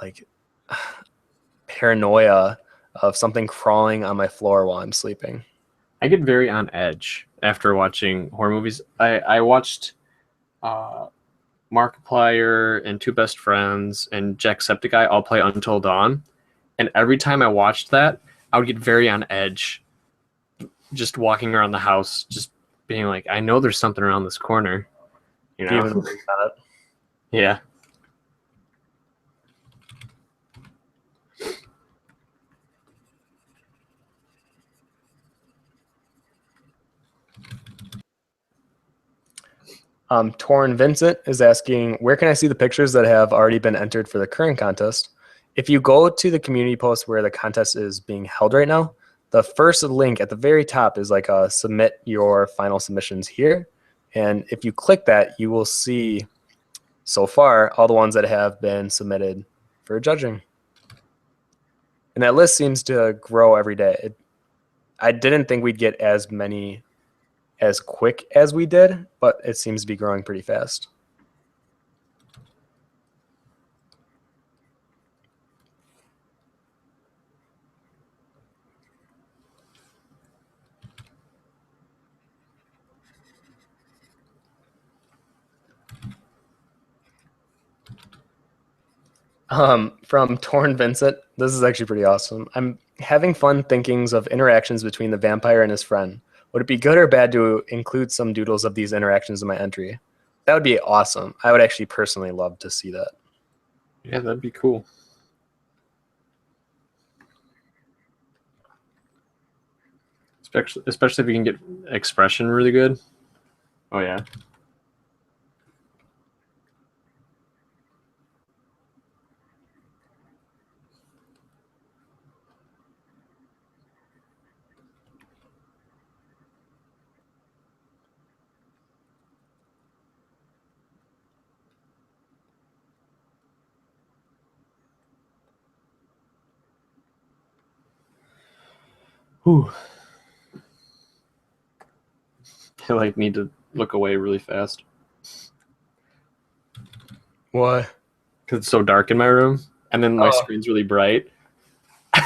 like, paranoia of something crawling on my floor while I'm sleeping. I get very on edge after watching horror movies. I watched Markiplier and Two Best Friends and Jacksepticeye all play Until Dawn. And every time I watched that, I would get very on edge just walking around the house, just being like, I know there's something around this corner. You know? Even worse about it. Yeah. Torn Vincent is asking, where can I see the pictures that have already been entered for the current contest? If you go to the community post where the contest is being held right now, the first link at the very top is like a submit your final submissions here. And if you click that, you will see so far all the ones that have been submitted for judging. And that list seems to grow every day. I didn't think we'd get as many as quick as we did, but it seems to be growing pretty fast. From Torn Vincent, this is actually pretty awesome. I'm having fun thinkings of interactions between the vampire and his friend. Would it be good or bad to include some doodles of these interactions in my entry? That would be awesome. I would actually personally love to see that. Yeah, that'd be cool. Especially if you can get expression really good. Oh, yeah. Whew. I like need to look away really fast Why? because it's so dark in my room, and then my Oh. screen's really bright. I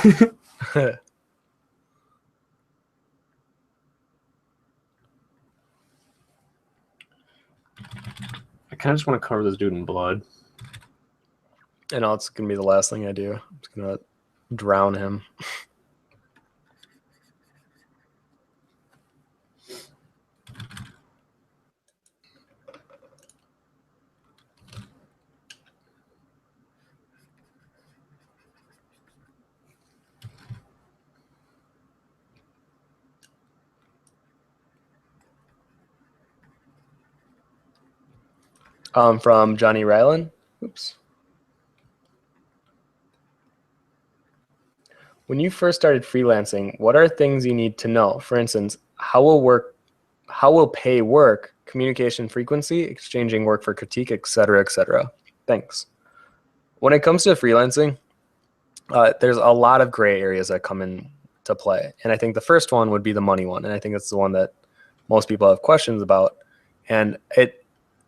kind of just want to cover this dude in blood. I know it's gonna be the last thing I do. I'm just gonna drown him. From Johnny Ryland. Oops. When you first started freelancing, what are things you need to know? For instance, how will pay work, communication frequency, exchanging work for critique, etc., etc. Thanks. When it comes to freelancing, there's a lot of gray areas that come into play, and I think the first one would be the money one, and I think it's the one that most people have questions about. And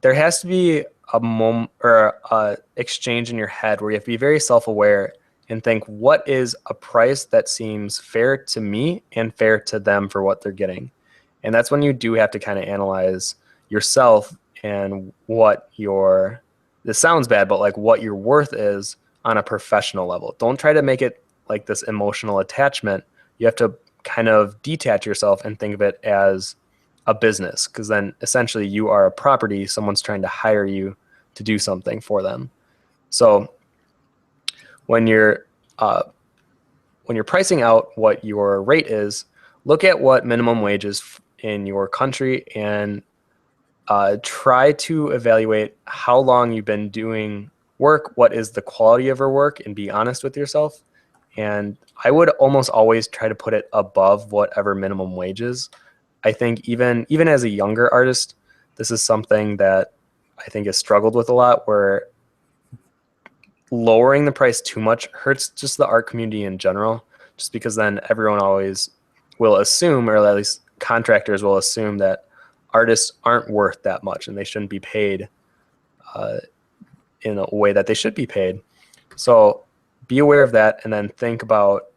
there has to be a moment or a exchange in your head where you have to be very self-aware and think, what is a price that seems fair to me and fair to them for what they're getting? And that's when you do have to kind of analyze yourself and what this sounds bad, but like what your worth is on a professional level. Don't try to make it like this emotional attachment. You have to kind of detach yourself and think of it as a business, because then essentially you are a property. Someone's trying to hire you to do something for them. So when you're pricing out what your rate is, look at what minimum wage is in your country and try to evaluate how long you've been doing work, what is the quality of your work, and be honest with yourself. And I would almost always try to put it above whatever minimum wage is. I think even as a younger artist, this is something that I think has struggled with a lot, where lowering the price too much hurts just the art community in general, just because then everyone always will assume, or at least contractors will assume, that artists aren't worth that much and they shouldn't be paid in a way that they should be paid. So be aware of that, and then think about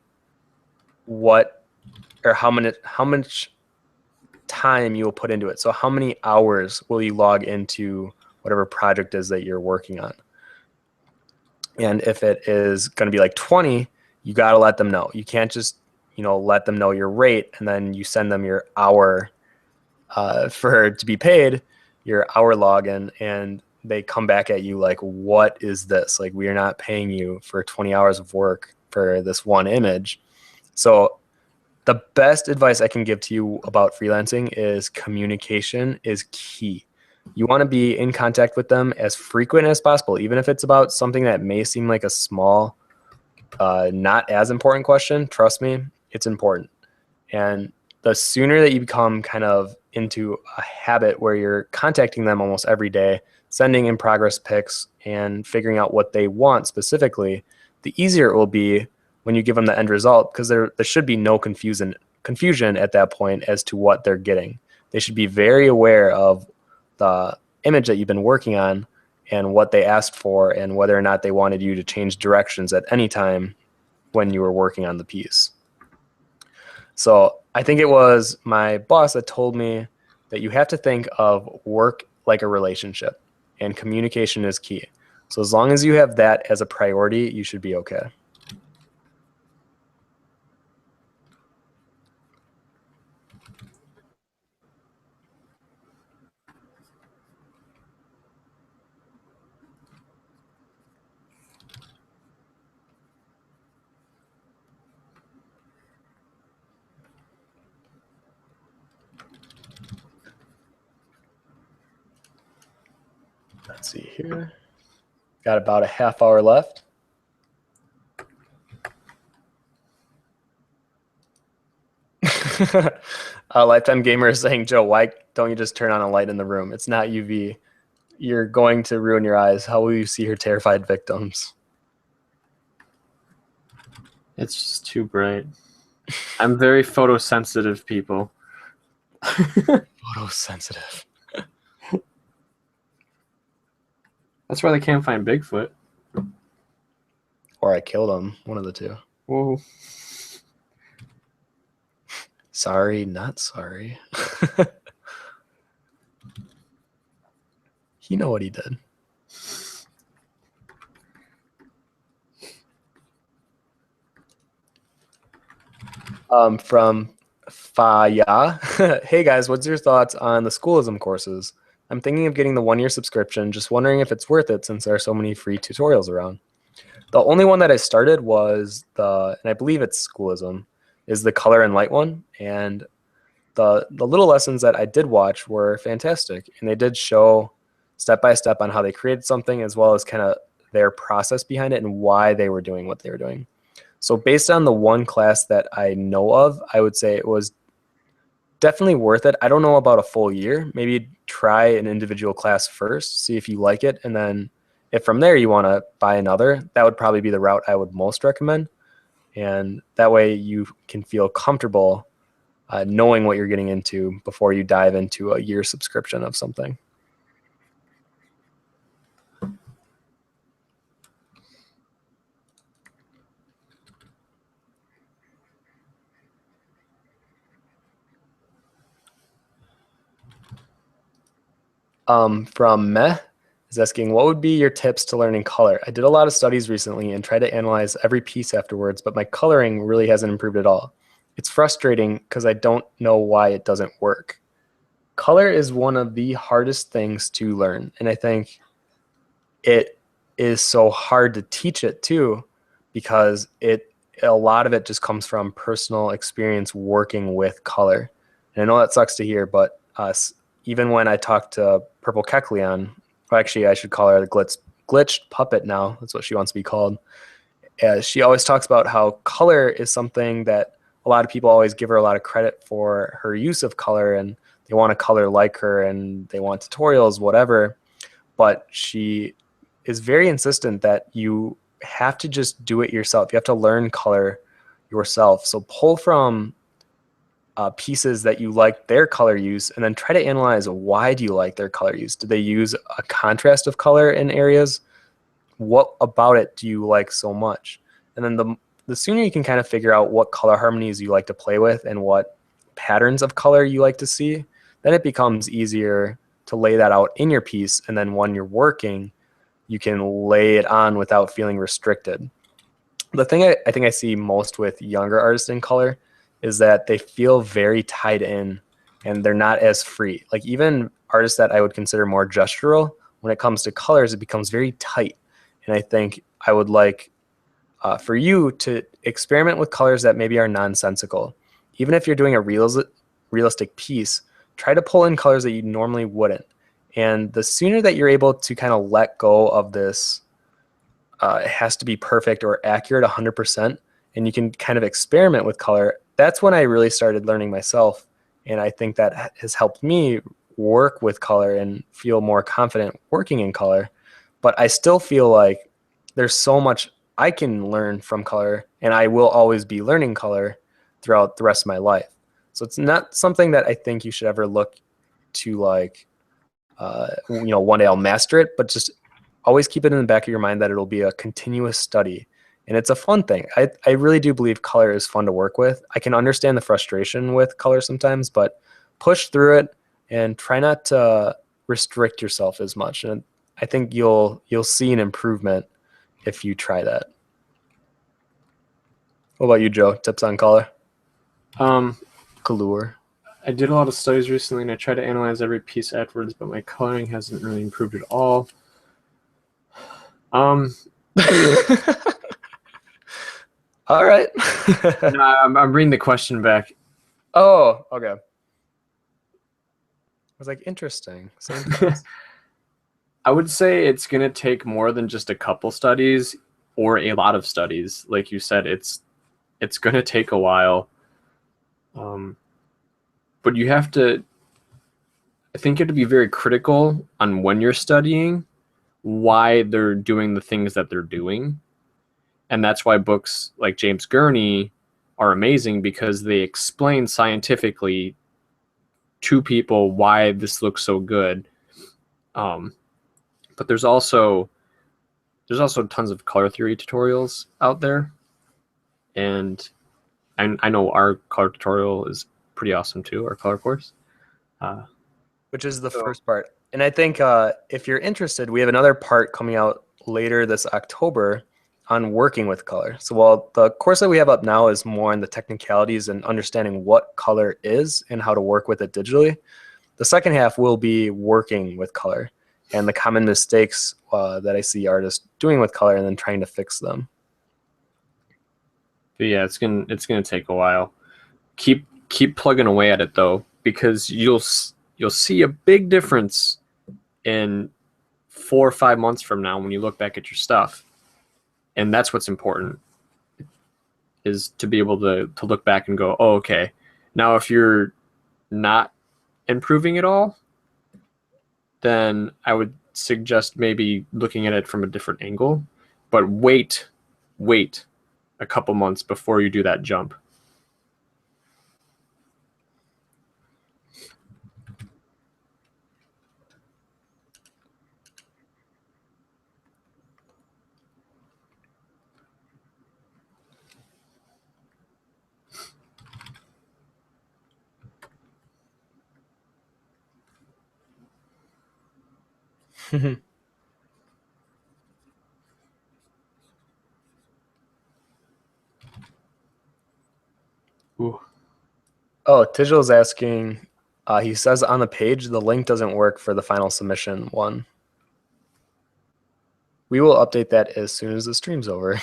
how much time you will put into it. So how many hours will you log into whatever project is that you're working on? And if it is going to be like 20, you got to let them know. You can't just, let them know your rate and then you send them your hour to be paid, your hour login, and they come back at you like, what is this? Like, we are not paying you for 20 hours of work for this one image. So the best advice I can give to you about freelancing is communication is key. You want to be in contact with them as frequent as possible, even if it's about something that may seem like a small, not as important question. Trust me, it's important. And the sooner that you become kind of into a habit where you're contacting them almost every day, sending in progress pics and figuring out what they want specifically, the easier it will be when you give them the end result, because there should be no confusion at that point as to what they're getting. They should be very aware of the image that you've been working on and what they asked for, and whether or not they wanted you to change directions at any time when you were working on the piece. So I think it was my boss that told me that you have to think of work like a relationship, and communication is key. So as long as you have that as a priority, you should be okay. Let's see here. Got about a half hour left. A Lifetime Gamer is saying, Joe, why don't you just turn on a light in the room? It's not UV. You're going to ruin your eyes. How will you see her terrified victims? It's just too bright. I'm very photosensitive, people. Photosensitive. That's why they can't find Bigfoot. Or I killed him. One of the two. Whoa. Sorry, not sorry. He know what he did. From Faya. Hey guys, what's your thoughts on the schoolism courses? I'm thinking of getting the 1-year subscription, just wondering if it's worth it since there are so many free tutorials around. The only one that I started was and I believe it's schoolism, is the color and light one. And the little lessons that I did watch were fantastic. And they did show step by step on how they created something, as well as kind of their process behind it and why they were doing what they were doing. So based on the one class that I know of, I would say it was definitely worth it. I don't know about a full year. Maybe try an individual class first, see if you like it. And then if from there you want to buy another, that would probably be the route I would most recommend. And that way you can feel comfortable knowing what you're getting into before you dive into a year subscription of something. From Meh is asking, what would be your tips to learning color? I did a lot of studies recently and tried to analyze every piece afterwards, but my coloring really hasn't improved at all. It's frustrating because I don't know why it doesn't work. Color is one of the hardest things to learn, and I think it is so hard to teach it too, because a lot of it just comes from personal experience working with color. And I know that sucks to hear, but even when I talk to Purple Kekleon, or actually I should call her the glitched puppet now, that's what she wants to be called. She always talks about how color is something that a lot of people always give her a lot of credit for her use of color, and they want to color like her and they want tutorials, whatever. But she is very insistent that you have to just do it yourself. You have to learn color yourself. So pull from pieces that you like their color use, and then try to analyze, why do you like their color use? Do they use a contrast of color in areas? What about it do you like so much? And then the sooner you can kind of figure out what color harmonies you like to play with and what patterns of color you like to see, then it becomes easier to lay that out in your piece. And then when you're working, you can lay it on without feeling restricted. The thing I think I see most with younger artists in color is that they feel very tied in and they're not as free. Like even artists that I would consider more gestural, when it comes to colors, it becomes very tight. And I think I would like for you to experiment with colors that maybe are nonsensical. Even if you're doing a realistic piece, try to pull in colors that you normally wouldn't. And the sooner that you're able to kind of let go of this, it has to be perfect or accurate 100%, and you can kind of experiment with color, that's when I really started learning myself. And I think that has helped me work with color and feel more confident working in color. But I still feel like there's so much I can learn from color, and I will always be learning color throughout the rest of my life. So it's not something that I think you should ever look to like, one day I'll master it, but just always keep it in the back of your mind that it'll be a continuous study. And it's a fun thing. I really do believe color is fun to work with. I can understand the frustration with color sometimes, but push through it and try not to restrict yourself as much. And I think you'll see an improvement if you try that. What about you, Joe? Tips on color? Color. I did a lot of studies recently, and I tried to analyze every piece afterwards, but my coloring hasn't really improved at all. All right. No, I'm reading the question back. Oh, okay. I was like, interesting. Same place. I would say it's going to take more than just a couple studies or a lot of studies. Like you said, it's going to take a while. But you have to, I think you have to be very critical on when you're studying, why they're doing the things that they're doing. And that's why books like James Gurney are amazing because they explain scientifically to people why this looks so good. But there's also tons of color theory tutorials out there, and I know our color tutorial is pretty awesome too, our color course. Which is the first part. And I think if you're interested, we have another part coming out later this October on working with color. So while the course that we have up now is more on the technicalities and understanding what color is and how to work with it digitally, the second half will be working with color and the common mistakes that I see artists doing with color and then trying to fix them. But yeah, it's gonna take a while. Keep plugging away at it though, because you'll see a big difference in 4 or 5 months from now when you look back at your stuff. And that's what's important, is to be able to look back and go, oh, okay. Now, if you're not improving at all, then I would suggest maybe looking at it from a different angle. But wait a couple months before you do that jump. Ooh. Oh, Tigel's asking, he says on the page, the link doesn't work for the final submission one. We will update that as soon as the stream's over.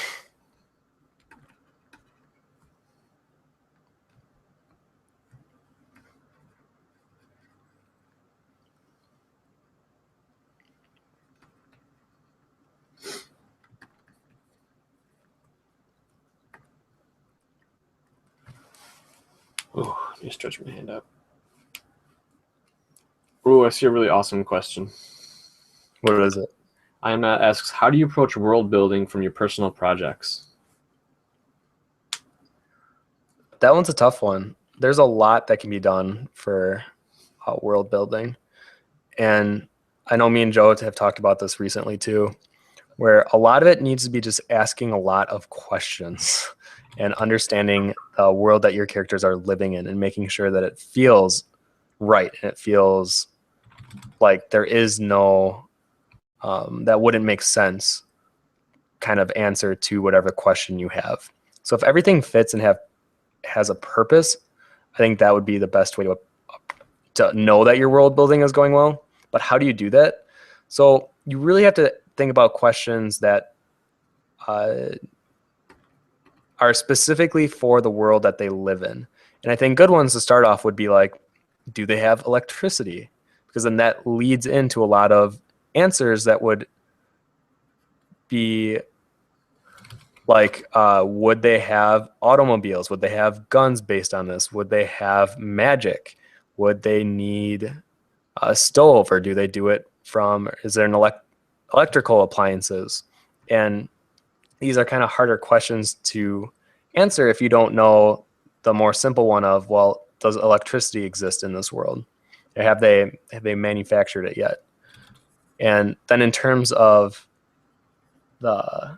Oh, let me stretch my hand up. Oh, I see a really awesome question. What is it? Imna asks, how do you approach world building from your personal projects? That one's a tough one. There's a lot that can be done for world building. And I know me and Joe have talked about this recently too, where a lot of it needs to be just asking a lot of questions and understanding the world that your characters are living in and making sure that it feels right and it feels like there is no that wouldn't make sense kind of answer to whatever question you have. So if everything fits and has a purpose, I think that would be the best way to know that your world building is going well. But how do you do that? So you really have to think about questions that are specifically for the world that they live in. And I think good ones to start off would be like, do they have electricity? Because then that leads into a lot of answers that would be like, would they have automobiles? Would they have guns based on this? Would they have magic? Would they need a stove, or do they do it from, is there an electrical appliances? And these are kind of harder questions to answer if you don't know the more simple one of, well, does electricity exist in this world? Have they manufactured it yet? And then in terms of the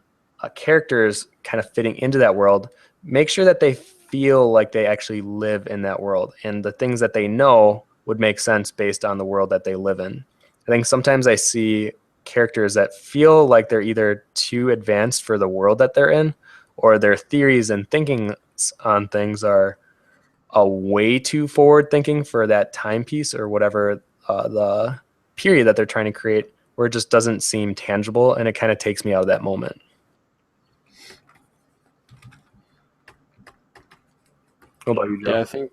characters kind of fitting into that world, make sure that they feel like they actually live in that world, and the things that they know would make sense based on the world that they live in. I think sometimes I see characters that feel like they're either too advanced for the world that they're in, or their theories and thinking on things are a way too forward thinking for that timepiece or whatever the period that they're trying to create, where it just doesn't seem tangible, and it kind of takes me out of that moment. What about you, Joe? Yeah, I think,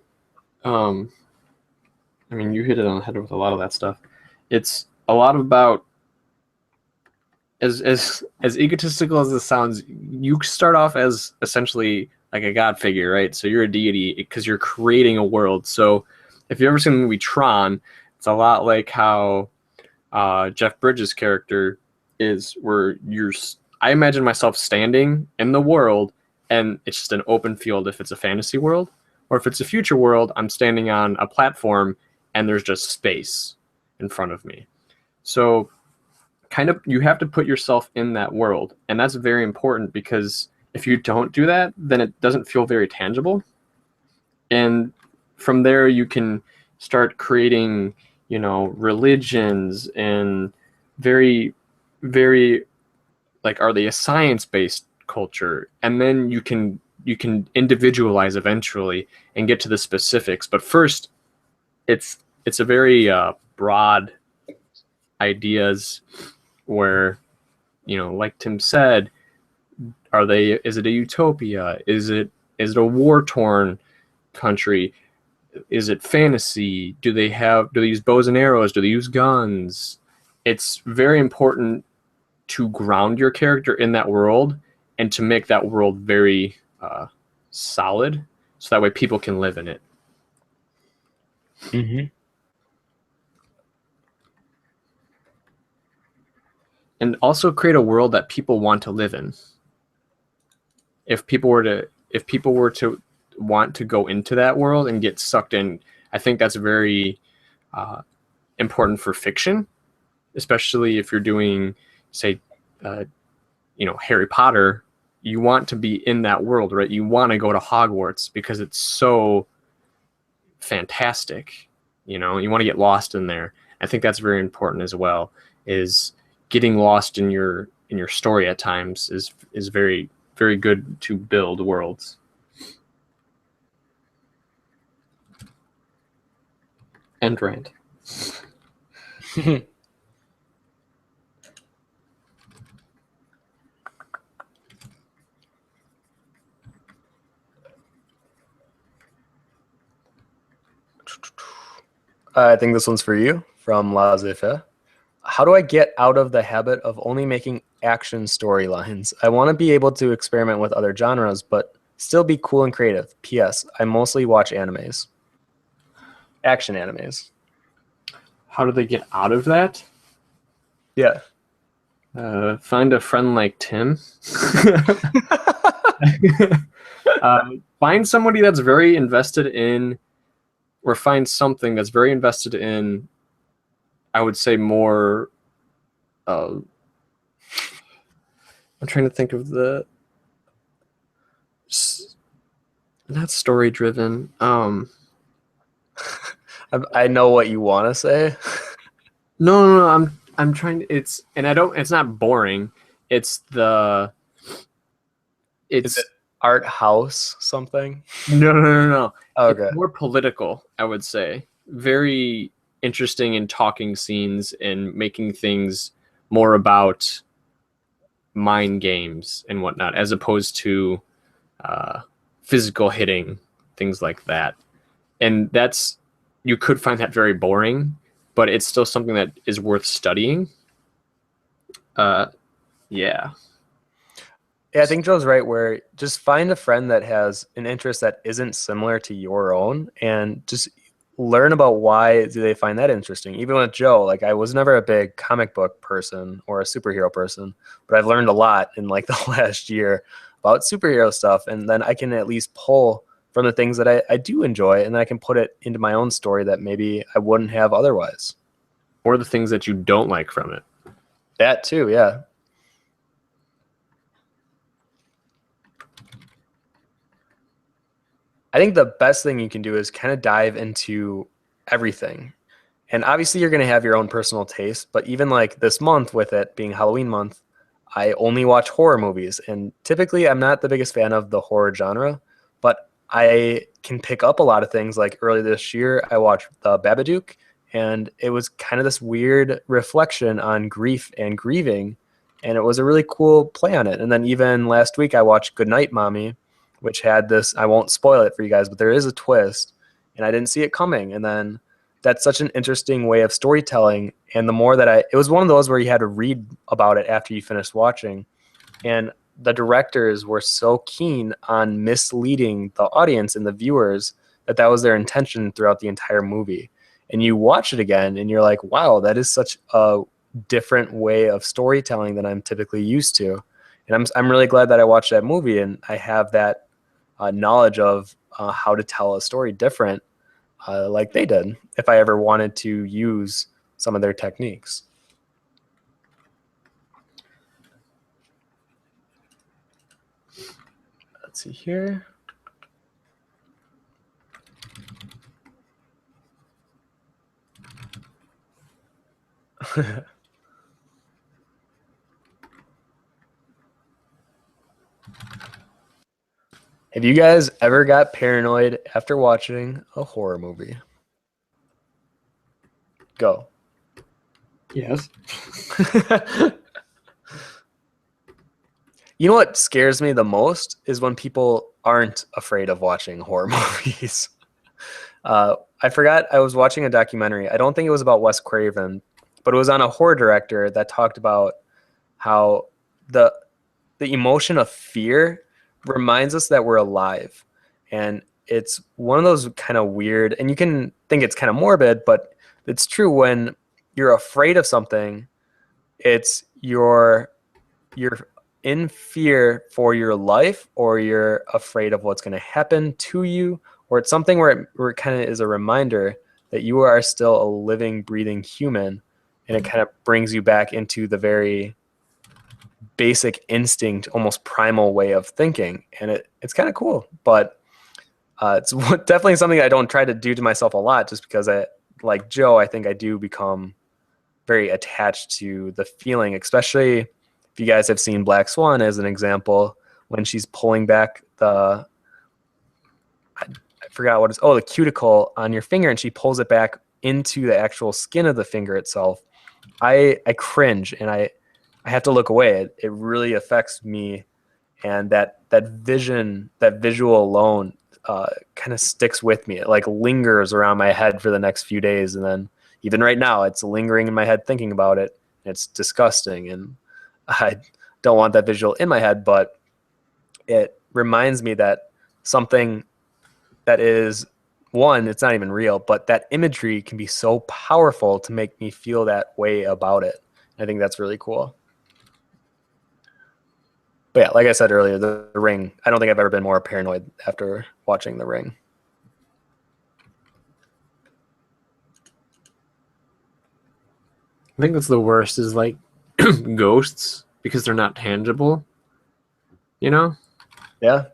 I mean, you hit it on the head with a lot of that stuff. It's a lot about, as egotistical as this sounds, you start off as essentially like a god figure, right? So you're a deity because you're creating a world. So if you've ever seen the movie Tron, it's a lot like how Jeff Bridges' character is, where I imagine myself standing in the world and it's just an open field if it's a fantasy world, or if it's a future world, I'm standing on a platform and there's just space in front of me. So kind of you have to put yourself in that world, and that's very important, because if you don't do that, then it doesn't feel very tangible. And from there you can start creating, you know, religions and very, very, like, are they a science-based culture? And then you can individualize eventually and get to the specifics. But first, it's a very broad ideas where, you know, like Tim said, is it a utopia? Is it a war-torn country? Is it fantasy? Do they use bows and arrows? Do they use guns? It's very important to ground your character in that world and to make that world very solid, so that way people can live in it. Mm-hmm. And also create a world that people want to live in. If people were to want to go into that world and get sucked in, I think that's very important for fiction, especially if you're doing, say, you know, Harry Potter. You want to be in that world, right? You want to go to Hogwarts because it's so fantastic. You know, you want to get lost in there. I think that's very important as well, is getting lost in your story at times is very, very good to build worlds. End rant. I think this one's for you, from Lazefe. How do I get out of the habit of only making action storylines? I want to be able to experiment with other genres, but still be cool and creative. P.S. I mostly watch animes. Action animes. How do they get out of that? Yeah. Find a friend like Tim. Find somebody that's very invested in, or find something that's very invested in, I would say more, I'm trying to think of not story driven. I know what you want to say. No, I'm trying to, it's not boring. Is it art house something? No. Okay. It's more political, I would say. Very interesting in talking scenes and making things more about mind games and whatnot, as opposed to physical hitting, things like that. And you could find that very boring, but it's still something that is worth studying. Yeah, I think Joe's right, where just find a friend that has an interest that isn't similar to your own and just learn about why do they find that interesting. Even with Joe, like, I was never a big comic book person or a superhero person, but I've learned a lot in like the last year about superhero stuff. And then I can at least pull from the things that I do enjoy, and then I can put it into my own story that maybe I wouldn't have otherwise. Or the things that you don't like from it. That too, yeah. I think the best thing you can do is kind of dive into everything. And obviously you're going to have your own personal taste, but even like this month, with it being Halloween month, I only watch horror movies. And typically I'm not the biggest fan of the horror genre, but I can pick up a lot of things. Like earlier this year, I watched The Babadook, and it was kind of this weird reflection on grief and grieving. And it was a really cool play on it. And then even last week I watched Goodnight Mommy, which had this, I won't spoil it for you guys, but there is a twist, and I didn't see it coming. And then that's such an interesting way of storytelling. And the more that it was one of those where you had to read about it after you finished watching. And the directors were so keen on misleading the audience and the viewers that was their intention throughout the entire movie. And you watch it again and you're like, wow, that is such a different way of storytelling than I'm typically used to. And I'm really glad that I watched that movie and I have that knowledge of how to tell a story different like they did if I ever wanted to use some of their techniques. Let's see here. Have you guys ever got paranoid after watching a horror movie? Go. Yes. You know what scares me the most is when people aren't afraid of watching horror movies. I forgot I was watching a documentary. I don't think it was about Wes Craven, but it was on a horror director that talked about how the emotion of fear reminds us that we're alive. And it's one of those kind of weird, and you can think it's kind of morbid, but it's true. When you're afraid of something, it's you're in fear for your life, or you're afraid of what's going to happen to you, or it's something where it kind of is a reminder that you are still a living, breathing human, and it kind of brings you back into the very basic instinct, almost primal way of thinking. And it's kind of cool, but it's definitely something I don't try to do to myself a lot, just because like Joe, I think I do become very attached to the feeling, especially if you guys have seen Black Swan as an example, when she's pulling back I forgot what it's, the cuticle on your finger, and she pulls it back into the actual skin of the finger itself. I cringe, and I have to look away. It really affects me, and that visual alone kind of sticks with me. It like lingers around my head for the next few days, and then even right now, it's lingering in my head thinking about it. It's disgusting, and I don't want that visual in my head, but it reminds me that something that is, one, it's not even real, but that imagery can be so powerful to make me feel that way about it. I think that's really cool. But yeah, like I said earlier, the Ring, I don't think I've ever been more paranoid after watching The Ring. I think that's the worst, is like ghosts, because they're not tangible, you know? Yeah.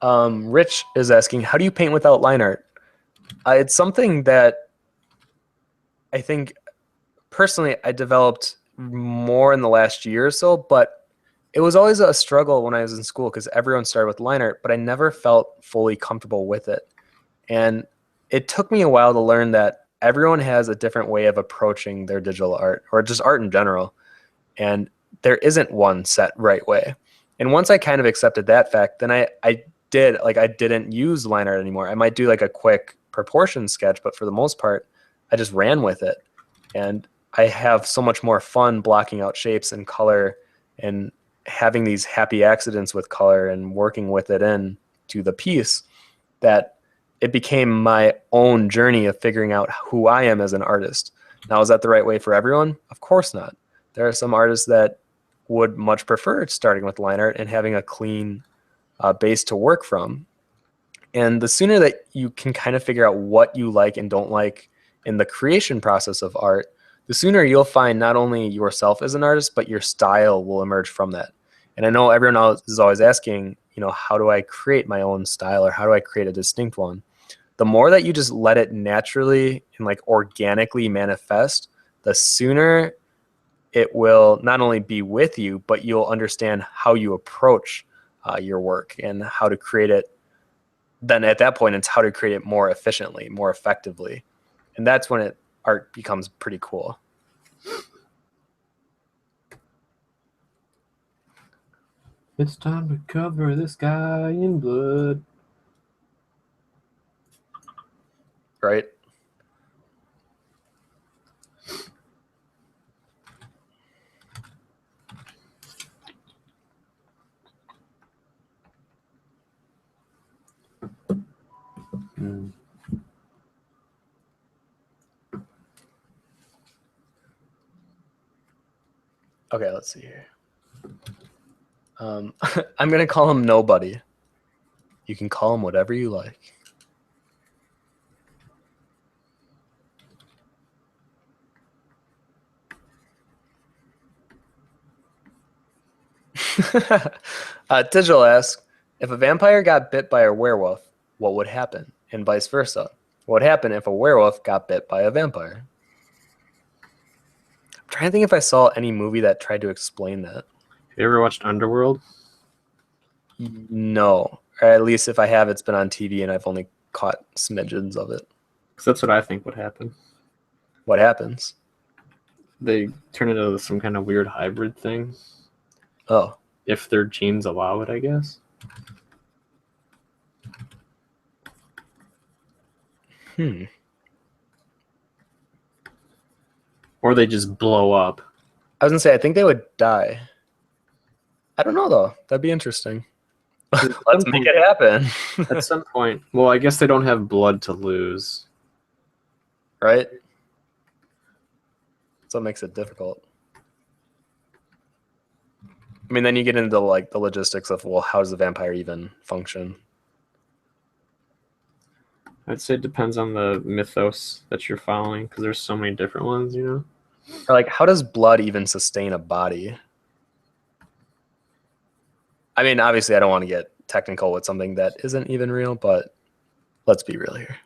Rich is asking, how do you paint without line art? It's something that I think personally I developed more in the last year or so, but it was always a struggle when I was in school because everyone started with line art, but I never felt fully comfortable with it. And it took me a while to learn that everyone has a different way of approaching their digital art, or just art in general. And there isn't one set right way. And once I kind of accepted that fact, then I didn't use line art anymore. I might do like a quick proportion sketch, but for the most part, I just ran with it. And I have so much more fun blocking out shapes and color and having these happy accidents with color and working with it in to the piece, that it became my own journey of figuring out who I am as an artist. Now, is that the right way for everyone? Of course not. There are some artists that would much prefer starting with line art and having a clean base to work from. And the sooner that you can kind of figure out what you like and don't like in the creation process of art, the sooner you'll find not only yourself as an artist, but your style will emerge from that. And I know everyone else is always asking, how do I create my own style, or how do I create a distinct one? The more that you just let it naturally and like organically manifest, the sooner it will not only be with you, but you'll understand how you approach your work and how to create it. Then at that point, it's how to create it more efficiently, more effectively. And that's when art becomes pretty cool. It's time to cover the sky in blood. Right? Okay, let's see here. I'm gonna call him Nobody. You can call him whatever you like. Digital asks, if a vampire got bit by a werewolf, what would happen? And vice versa. What would happen if a werewolf got bit by a vampire? I'm trying to think if I saw any movie that tried to explain that. Have you ever watched Underworld? No. Or at least if I have, it's been on TV and I've only caught smidgens of it. Because that's what I think would happen. What happens? They turn into some kind of weird hybrid thing. Oh. If their genes allow it, I guess. Or they just blow up. I was going to say, I think they would die. I don't know, though. That'd be interesting. Let's make it happen. At some point. Well, I guess they don't have blood to lose. Right? So it makes it difficult. I mean, then you get into like the logistics of, well, how does the vampire even function? I'd say it depends on the mythos that you're following, because there's so many different ones, you know? Or like, how does blood even sustain a body? I mean, obviously, I don't want to get technical with something that isn't even real, but let's be real here.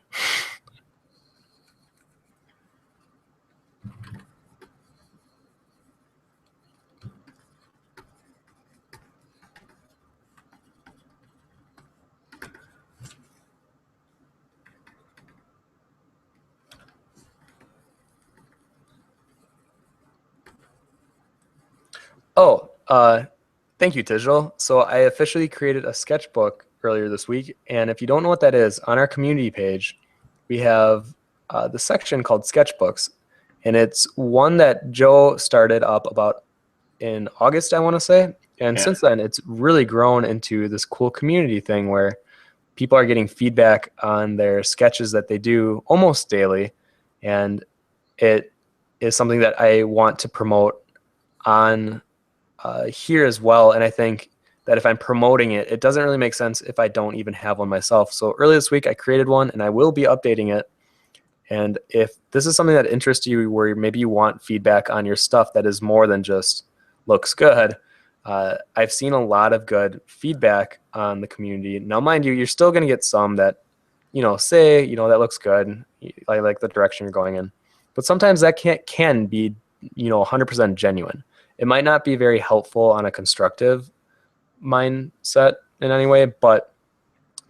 Oh, thank you, Digital. So I officially created a sketchbook earlier this week. And if you don't know what that is, on our community page, we have the section called sketchbooks. And it's one that Joe started up about in August, I want to say. And since then, it's really grown into this cool community thing where people are getting feedback on their sketches that they do almost daily. And it is something that I want to promote on here as well. And I think that if I'm promoting it, it doesn't really make sense if I don't even have one myself. So earlier this week, I created one and I will be updating it. And if this is something that interests you, where maybe you want feedback on your stuff that is more than just looks good, I've seen a lot of good feedback on the community. Now, mind you, you're still going to get some that, say, that looks good. I like the direction you're going in. But sometimes that can be, 100% genuine. It might not be very helpful on a constructive mindset in any way, but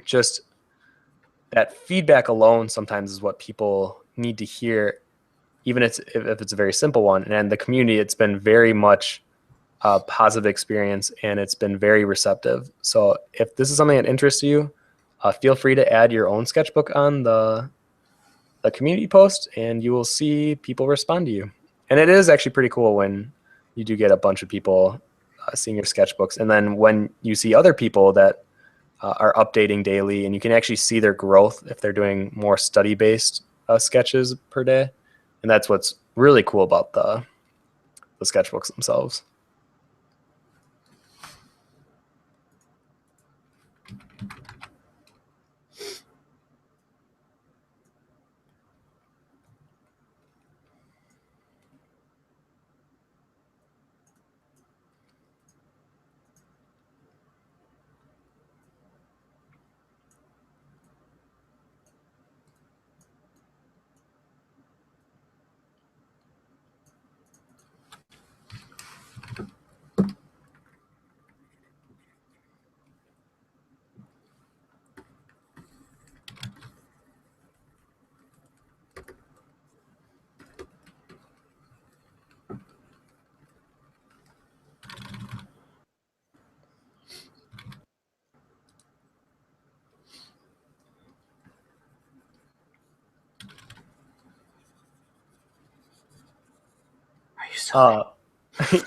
just that feedback alone sometimes is what people need to hear, even if it's a very simple one. And the community, it's been very much a positive experience, and it's been very receptive. So if this is something that interests you, feel free to add your own sketchbook on the community post, and you will see people respond to you. And it is actually pretty cool when you do get a bunch of people seeing your sketchbooks. And then when you see other people that are updating daily, and you can actually see their growth if they're doing more study-based sketches per day. And that's what's really cool about the sketchbooks themselves.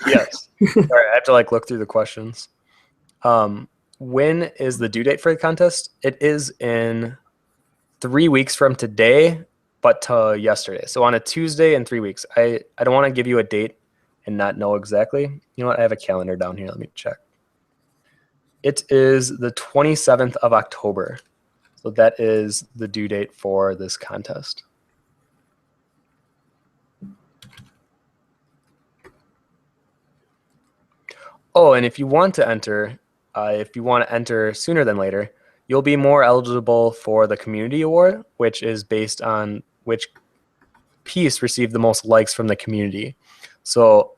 Yes. Sorry, I have to look through the questions. When is the due date for the contest? It is in 3 weeks from today, but to yesterday. So on a Tuesday in 3 weeks. I don't want to give you a date and not know exactly. You know what? I have a calendar down here. Let me check. It is the 27th of October. So that is the due date for this contest. Oh, and if you want to enter sooner than later, you'll be more eligible for the community award, which is based on which piece received the most likes from the community. So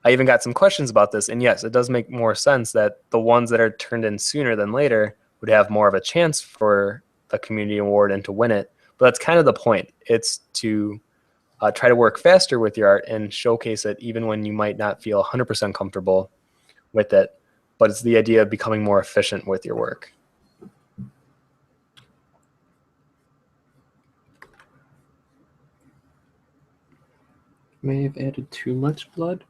I even got some questions about this, and yes, it does make more sense that the ones that are turned in sooner than later would have more of a chance for the community award and to win it. But that's kind of the point. It's to try to work faster with your art and showcase it even when you might not feel 100% comfortable with it. But it's the idea of becoming more efficient with your work. May have added too much blood.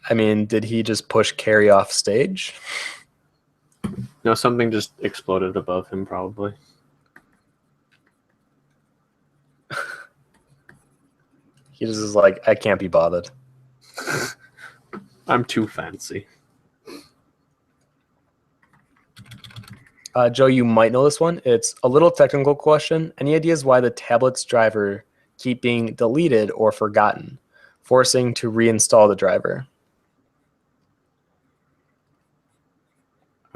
I mean, did he just push Carrie off stage? No, something just exploded above him, probably. He just is like, I can't be bothered. I'm too fancy. Joe, you might know this one. It's a little technical question. Any ideas why the tablet's driver keep being deleted or forgotten, forcing to reinstall the driver?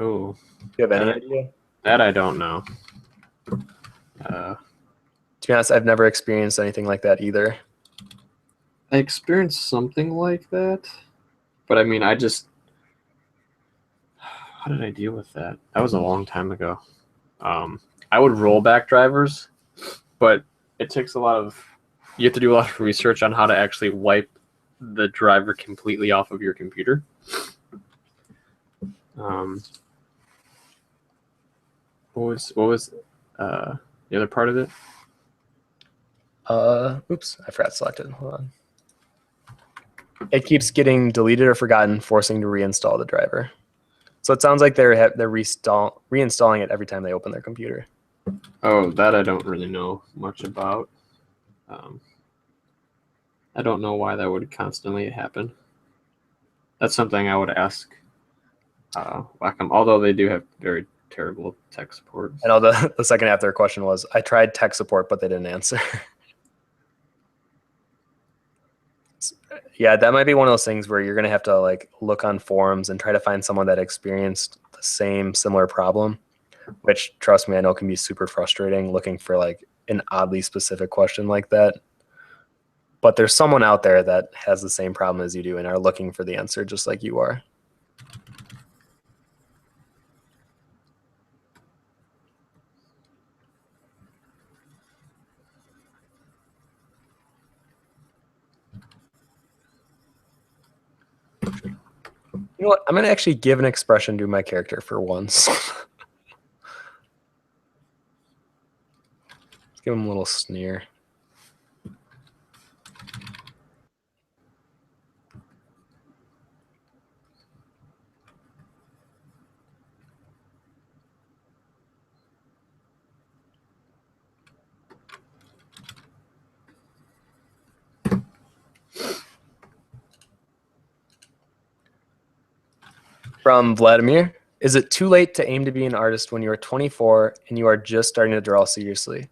Oh, Do you have any idea? that I don't know. To be honest, I've never experienced anything like that either. I experienced something like that, but I mean, how did I deal with that? That was a long time ago. I would roll back drivers, but it takes you have to do a lot of research on how to actually wipe the driver completely off of your computer. What was the other part of it? Oops, I forgot selected. Hold on. It keeps getting deleted or forgotten, forcing to reinstall the driver. So it sounds like they're reinstalling it every time they open their computer. Oh, that I don't really know much about. I don't know why that would constantly happen. That's something I would ask Wacom, although they do have very terrible tech support. I know the second half of their question was, I tried tech support, but they didn't answer. Yeah, that might be one of those things where you're going to have to like look on forums and try to find someone that experienced the similar problem, which, trust me, I know can be super frustrating looking for like an oddly specific question like that. But there's someone out there that has the same problem as you do and are looking for the answer just like you are. You know what? I'm going to actually give an expression to my character for once. Let's give him a little sneer. From Vladimir, is it too late to aim to be an artist when you are 24 and you are just starting to draw seriously?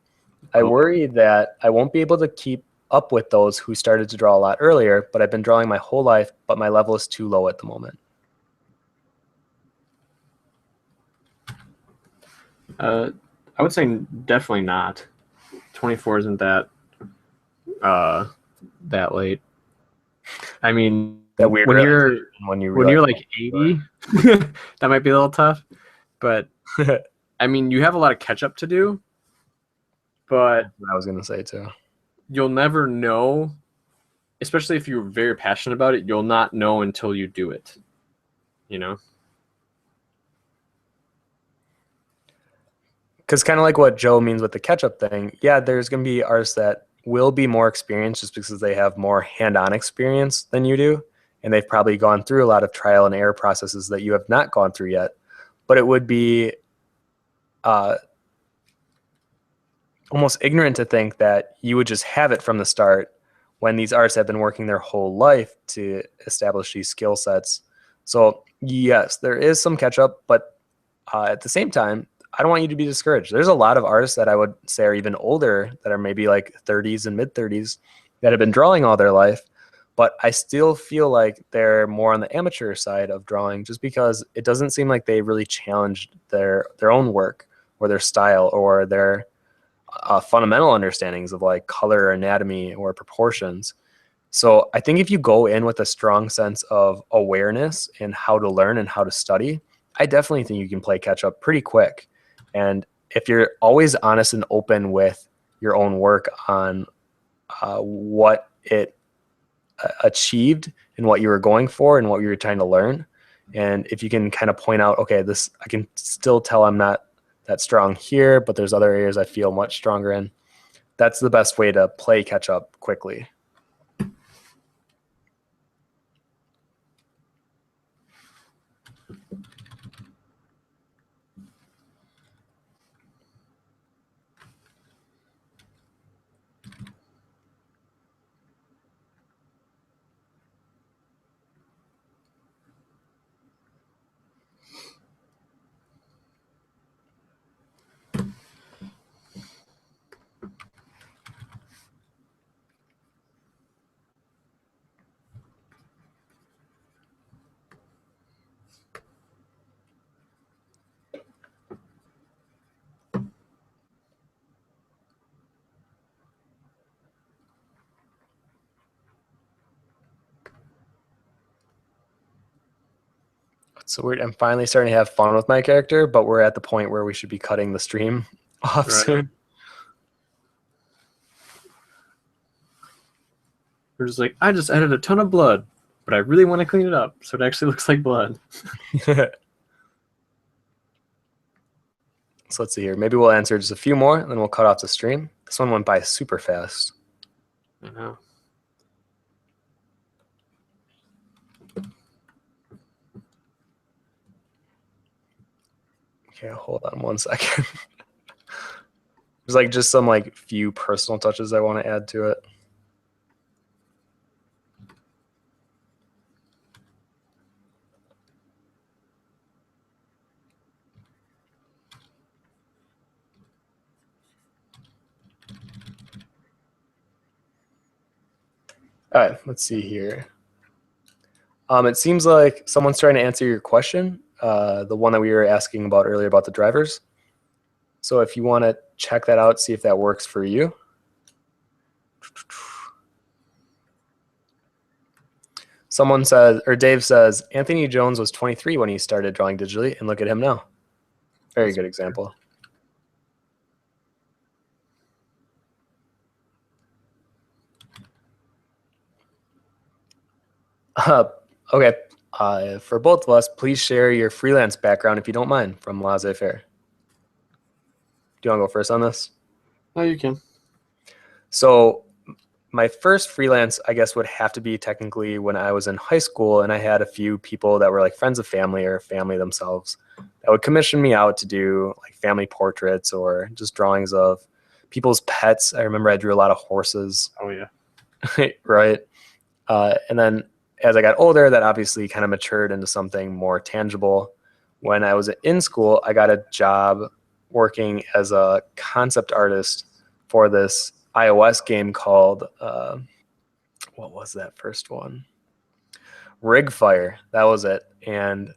I worry that I won't be able to keep up with those who started to draw a lot earlier, but I've been drawing my whole life, but my level is too low at the moment. I would say definitely not. 24 isn't that late. I mean, That weird when you're like 80, that might be a little tough. But I mean, you have a lot of catch up to do. But I was gonna say too. You'll never know, especially if you're very passionate about it. You'll not know until you do it. You know. Because kind of like what Joe means with the catch-up thing, yeah, there's going to be artists that will be more experienced just because they have more hand-on experience than you do, and they've probably gone through a lot of trial and error processes that you have not gone through yet. But it would be almost ignorant to think that you would just have it from the start when these artists have been working their whole life to establish these skill sets. So yes, there is some catch up, but at the same time, I don't want you to be discouraged. There's a lot of artists that I would say are even older that are maybe like 30s and mid 30s that have been drawing all their life, but I still feel like they're more on the amateur side of drawing just because it doesn't seem like they really challenged their own work or their style or their fundamental understandings of like color, anatomy, or proportions. So I think if you go in with a strong sense of awareness and how to learn and how to study, I definitely think you can play catch up pretty quick. And if you're always honest and open with your own work on what it achieved and what you were going for and what you were trying to learn, and if you can kind of point out, okay, this, I can still tell I'm not that strong here, but there's other areas I feel much stronger in. That's the best way to play catch up quickly. So weird. I'm finally starting to have fun with my character, but we're at the point where we should be cutting the stream off soon. We're just like, I just added a ton of blood, but I really want to clean it up so it actually looks like blood. So let's see here. Maybe we'll answer just a few more, and then we'll cut off the stream. This one went by super fast. I know. Okay, hold on one second. There's like just some like few personal touches I want to add to it. All right, let's see here. It seems like someone's trying to answer your question, the one that we were asking about earlier about the drivers. So if you want to check that out, see if that works for you. Someone says, or Dave says, Anthony Jones was 23 when he started drawing digitally, and look at him now. Very good example. Okay, for both of us, please share your freelance background if you don't mind from Laissez-Faire. Do you want to go first on this? Oh, you can. So my first freelance, I guess, would have to be technically when I was in high school, and I had a few people that were like friends of family or family themselves that would commission me out to do like family portraits or just drawings of people's pets. I remember I drew a lot of horses. Oh, yeah. Right. And then as I got older, that obviously kind of matured into something more tangible. When I was in school, I got a job working as a concept artist for this iOS game called, what was that first one? Rigfire. That was it. And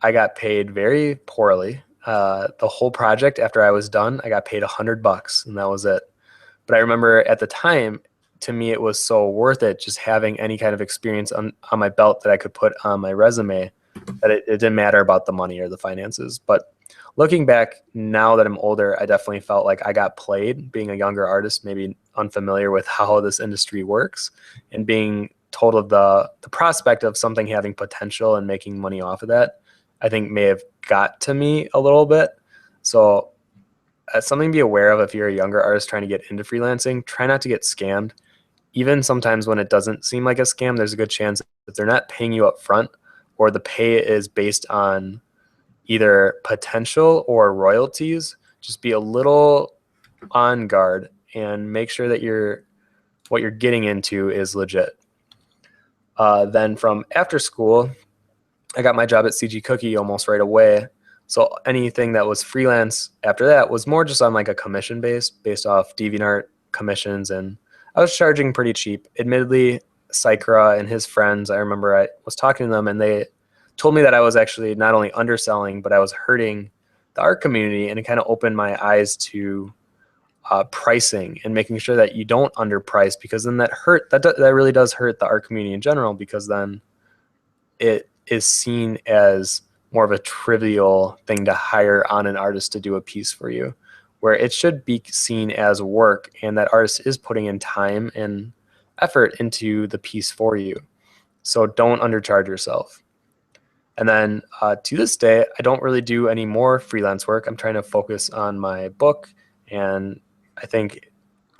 I got paid very poorly. The whole project, after I was done, I got paid $100, and that was it. But I remember at the time, to me, it was so worth it just having any kind of experience on my belt that I could put on my resume, that it didn't matter about the money or the finances. But looking back now that I'm older, I definitely felt like I got played being a younger artist, maybe unfamiliar with how this industry works, and being told of the prospect of something having potential and making money off of that, I think may have got to me a little bit. So something to be aware of if you're a younger artist trying to get into freelancing. Try not to get scammed. Even sometimes when it doesn't seem like a scam, there's a good chance that they're not paying you up front, or the pay is based on either potential or royalties. Just be a little on guard and make sure that what you're getting into is legit. Then from after school, I got my job at CG Cookie almost right away. So anything that was freelance after that was more just on like a commission based off DeviantArt commissions, and I was charging pretty cheap. Admittedly, Psychra and his friends, I remember I was talking to them and they told me that I was actually not only underselling, but I was hurting the art community, and it kind of opened my eyes to pricing and making sure that you don't underprice, because then that really does hurt the art community in general, because then it is seen as more of a trivial thing to hire on an artist to do a piece for you, where it should be seen as work and that artist is putting in time and effort into the piece for you. So don't undercharge yourself. And then to this day, I don't really do any more freelance work. I'm trying to focus on my book, and I think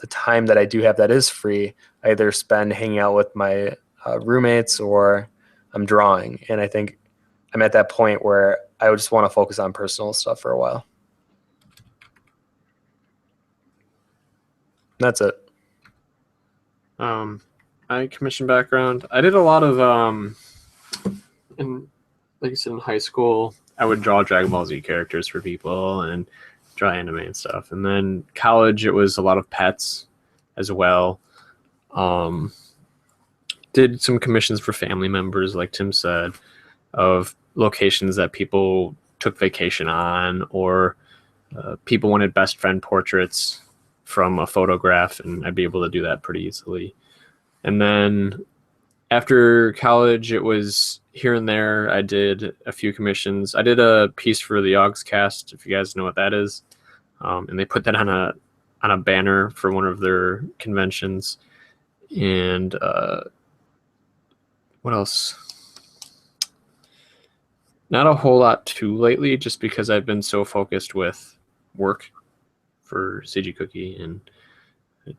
the time that I do have that is free, I either spend hanging out with my roommates or I'm drawing. And I think I'm at that point where I would just want to focus on personal stuff for a while. That's it. I commission background. I did a lot of like I said, in high school, I would draw Dragon Ball Z characters for people and draw anime and stuff. And then college, it was a lot of pets as well. Did some commissions for family members, like Tim said, of locations that people took vacation on, or people wanted best friend portraits from a photograph, and I'd be able to do that pretty easily. And then after college, it was here and there. I did a few commissions. I did a piece for the Augscast, if you guys know what that is, and they put that on a banner for one of their conventions. And what else? Not a whole lot too lately, just because I've been so focused with work for CG Cookie and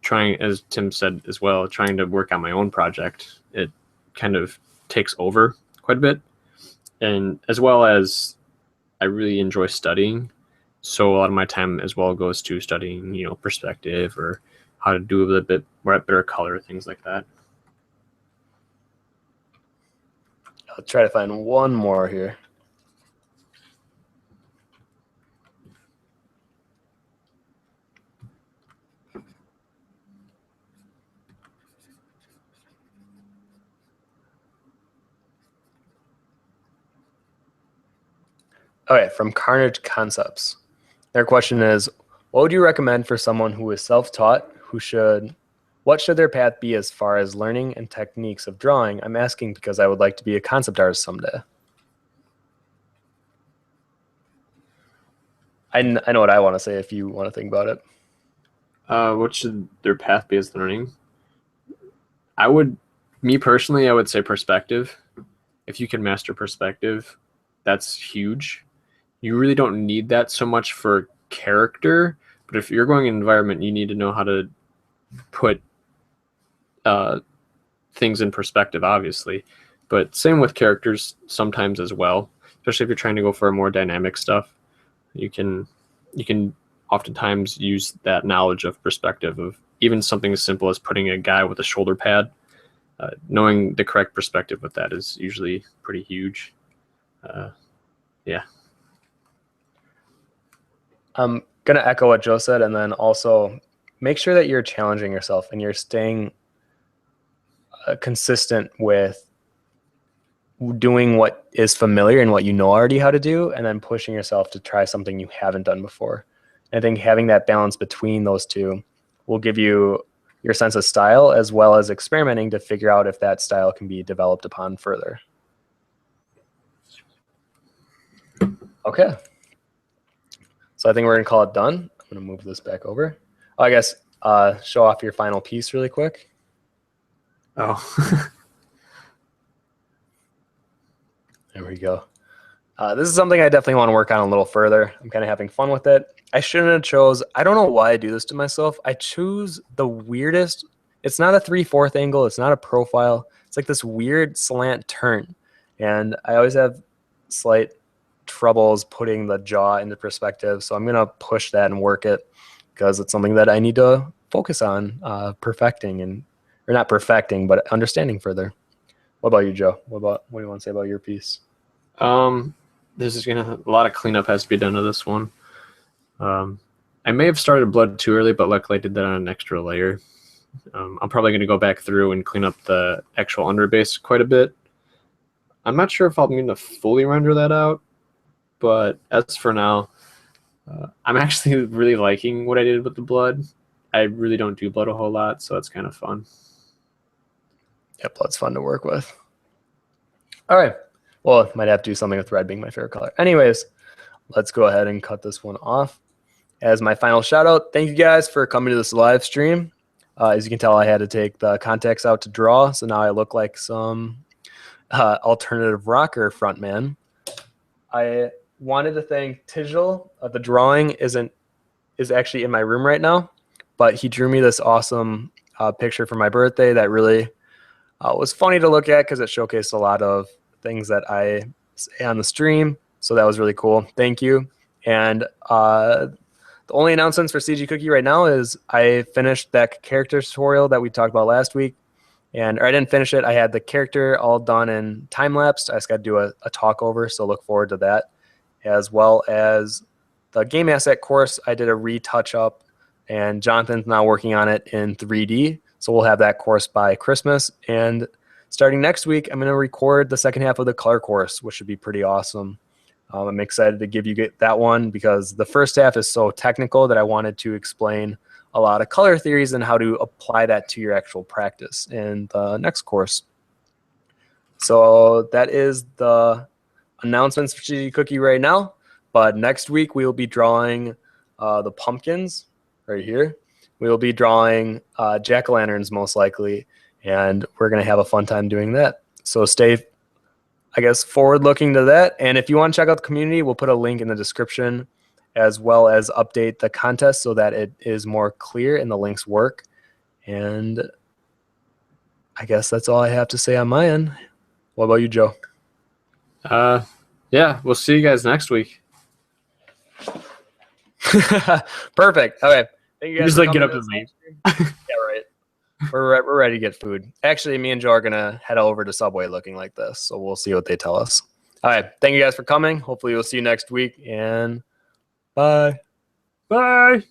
trying, as Tim said as well, trying to work on my own project. It kind of takes over quite a bit, and as well as I really enjoy studying, so a lot of my time as well goes to studying, perspective or how to do a bit more better color, things like that. I'll try to find one more here. Okay, from Carnage Concepts. Their question is, what would you recommend for someone who is self-taught, what should their path be as far as learning and techniques of drawing? I'm asking because I would like to be a concept artist someday. I know what I want to say if you want to think about it. What should their path be as learning? Me personally, I would say perspective. If you can master perspective, that's huge. You really don't need that so much for character, but if you're going in an environment, you need to know how to put things in perspective, obviously. But same with characters sometimes as well, especially if you're trying to go for more dynamic stuff. You can oftentimes use that knowledge of perspective, of even something as simple as putting a guy with a shoulder pad. Knowing the correct perspective with that is usually pretty huge. Yeah. I'm going to echo what Joe said, and then also make sure that you're challenging yourself and you're staying consistent with doing what is familiar and what you know already how to do, and then pushing yourself to try something you haven't done before. And I think having that balance between those two will give you your sense of style, as well as experimenting to figure out if that style can be developed upon further. Okay. So I think we're going to call it done. I'm going to move this back over. Oh, I guess show off your final piece really quick. Oh. There we go. This is something I definitely want to work on a little further. I'm kind of having fun with it. I shouldn't have chose, I don't know why I do this to myself. I choose the weirdest, it's not a 3/4 angle, it's not a profile. It's like this weird slant turn. And I always have slight troubles putting the jaw into perspective. So I'm going to push that and work it, because it's something that I need to focus on perfecting, or not perfecting, but understanding further. What about you, Joe? What do you want to say about your piece? This is a lot of cleanup has to be done to this one. I may have started blood too early, but luckily I did that on an extra layer. I'm probably going to go back through and clean up the actual underbase quite a bit. I'm not sure if I'm going to fully render that out, but as for now, I'm actually really liking what I did with the blood. I really don't do blood a whole lot, so it's kind of fun. Yeah, blood's fun to work with. All right. Well, might have to do something with red being my favorite color. Anyways, let's go ahead and cut this one off. As my final shout out, thank you guys for coming to this live stream. As you can tell, I had to take the contacts out to draw, so now I look like some alternative rocker frontman. I wanted to thank Tijal. The drawing is actually in my room right now, but he drew me this awesome picture for my birthday that really was funny to look at because it showcased a lot of things that I say on the stream. So that was really cool. Thank you. And the only announcements for CG Cookie right now is I finished that character tutorial that we talked about last week. Or I didn't finish it. I had the character all done and time-lapsed. I just got to do a talk over, so look forward to that. As well as the game asset course, I did a retouch up, and Jonathan's now working on it in 3D. So we'll have that course by Christmas. And starting next week, I'm going to record the second half of the color course, which should be pretty awesome. I'm excited to give you that one because the first half is so technical that I wanted to explain a lot of color theories and how to apply that to your actual practice in the next course. So that is the announcements for CG Cookie right now. But next week we will be drawing the pumpkins right here. We will be drawing jack-o'-lanterns most likely, and we're going to have a fun time doing that. So stay, I guess, forward-looking to that. And if you want to check out the community, we'll put a link in the description, as well as update the contest so that it is more clear and the links work. And I guess that's all I have to say on my end. What about you, Joe? Yeah, we'll see you guys next week. Perfect. Okay. Thank you guys. Just for like get coming up to and leave. Yeah, right. We're ready to get food. Actually, me and Joe are gonna head over to Subway looking like this, so we'll see what they tell us. All right. Thank you guys for coming. Hopefully, we'll see you next week. And bye. Bye.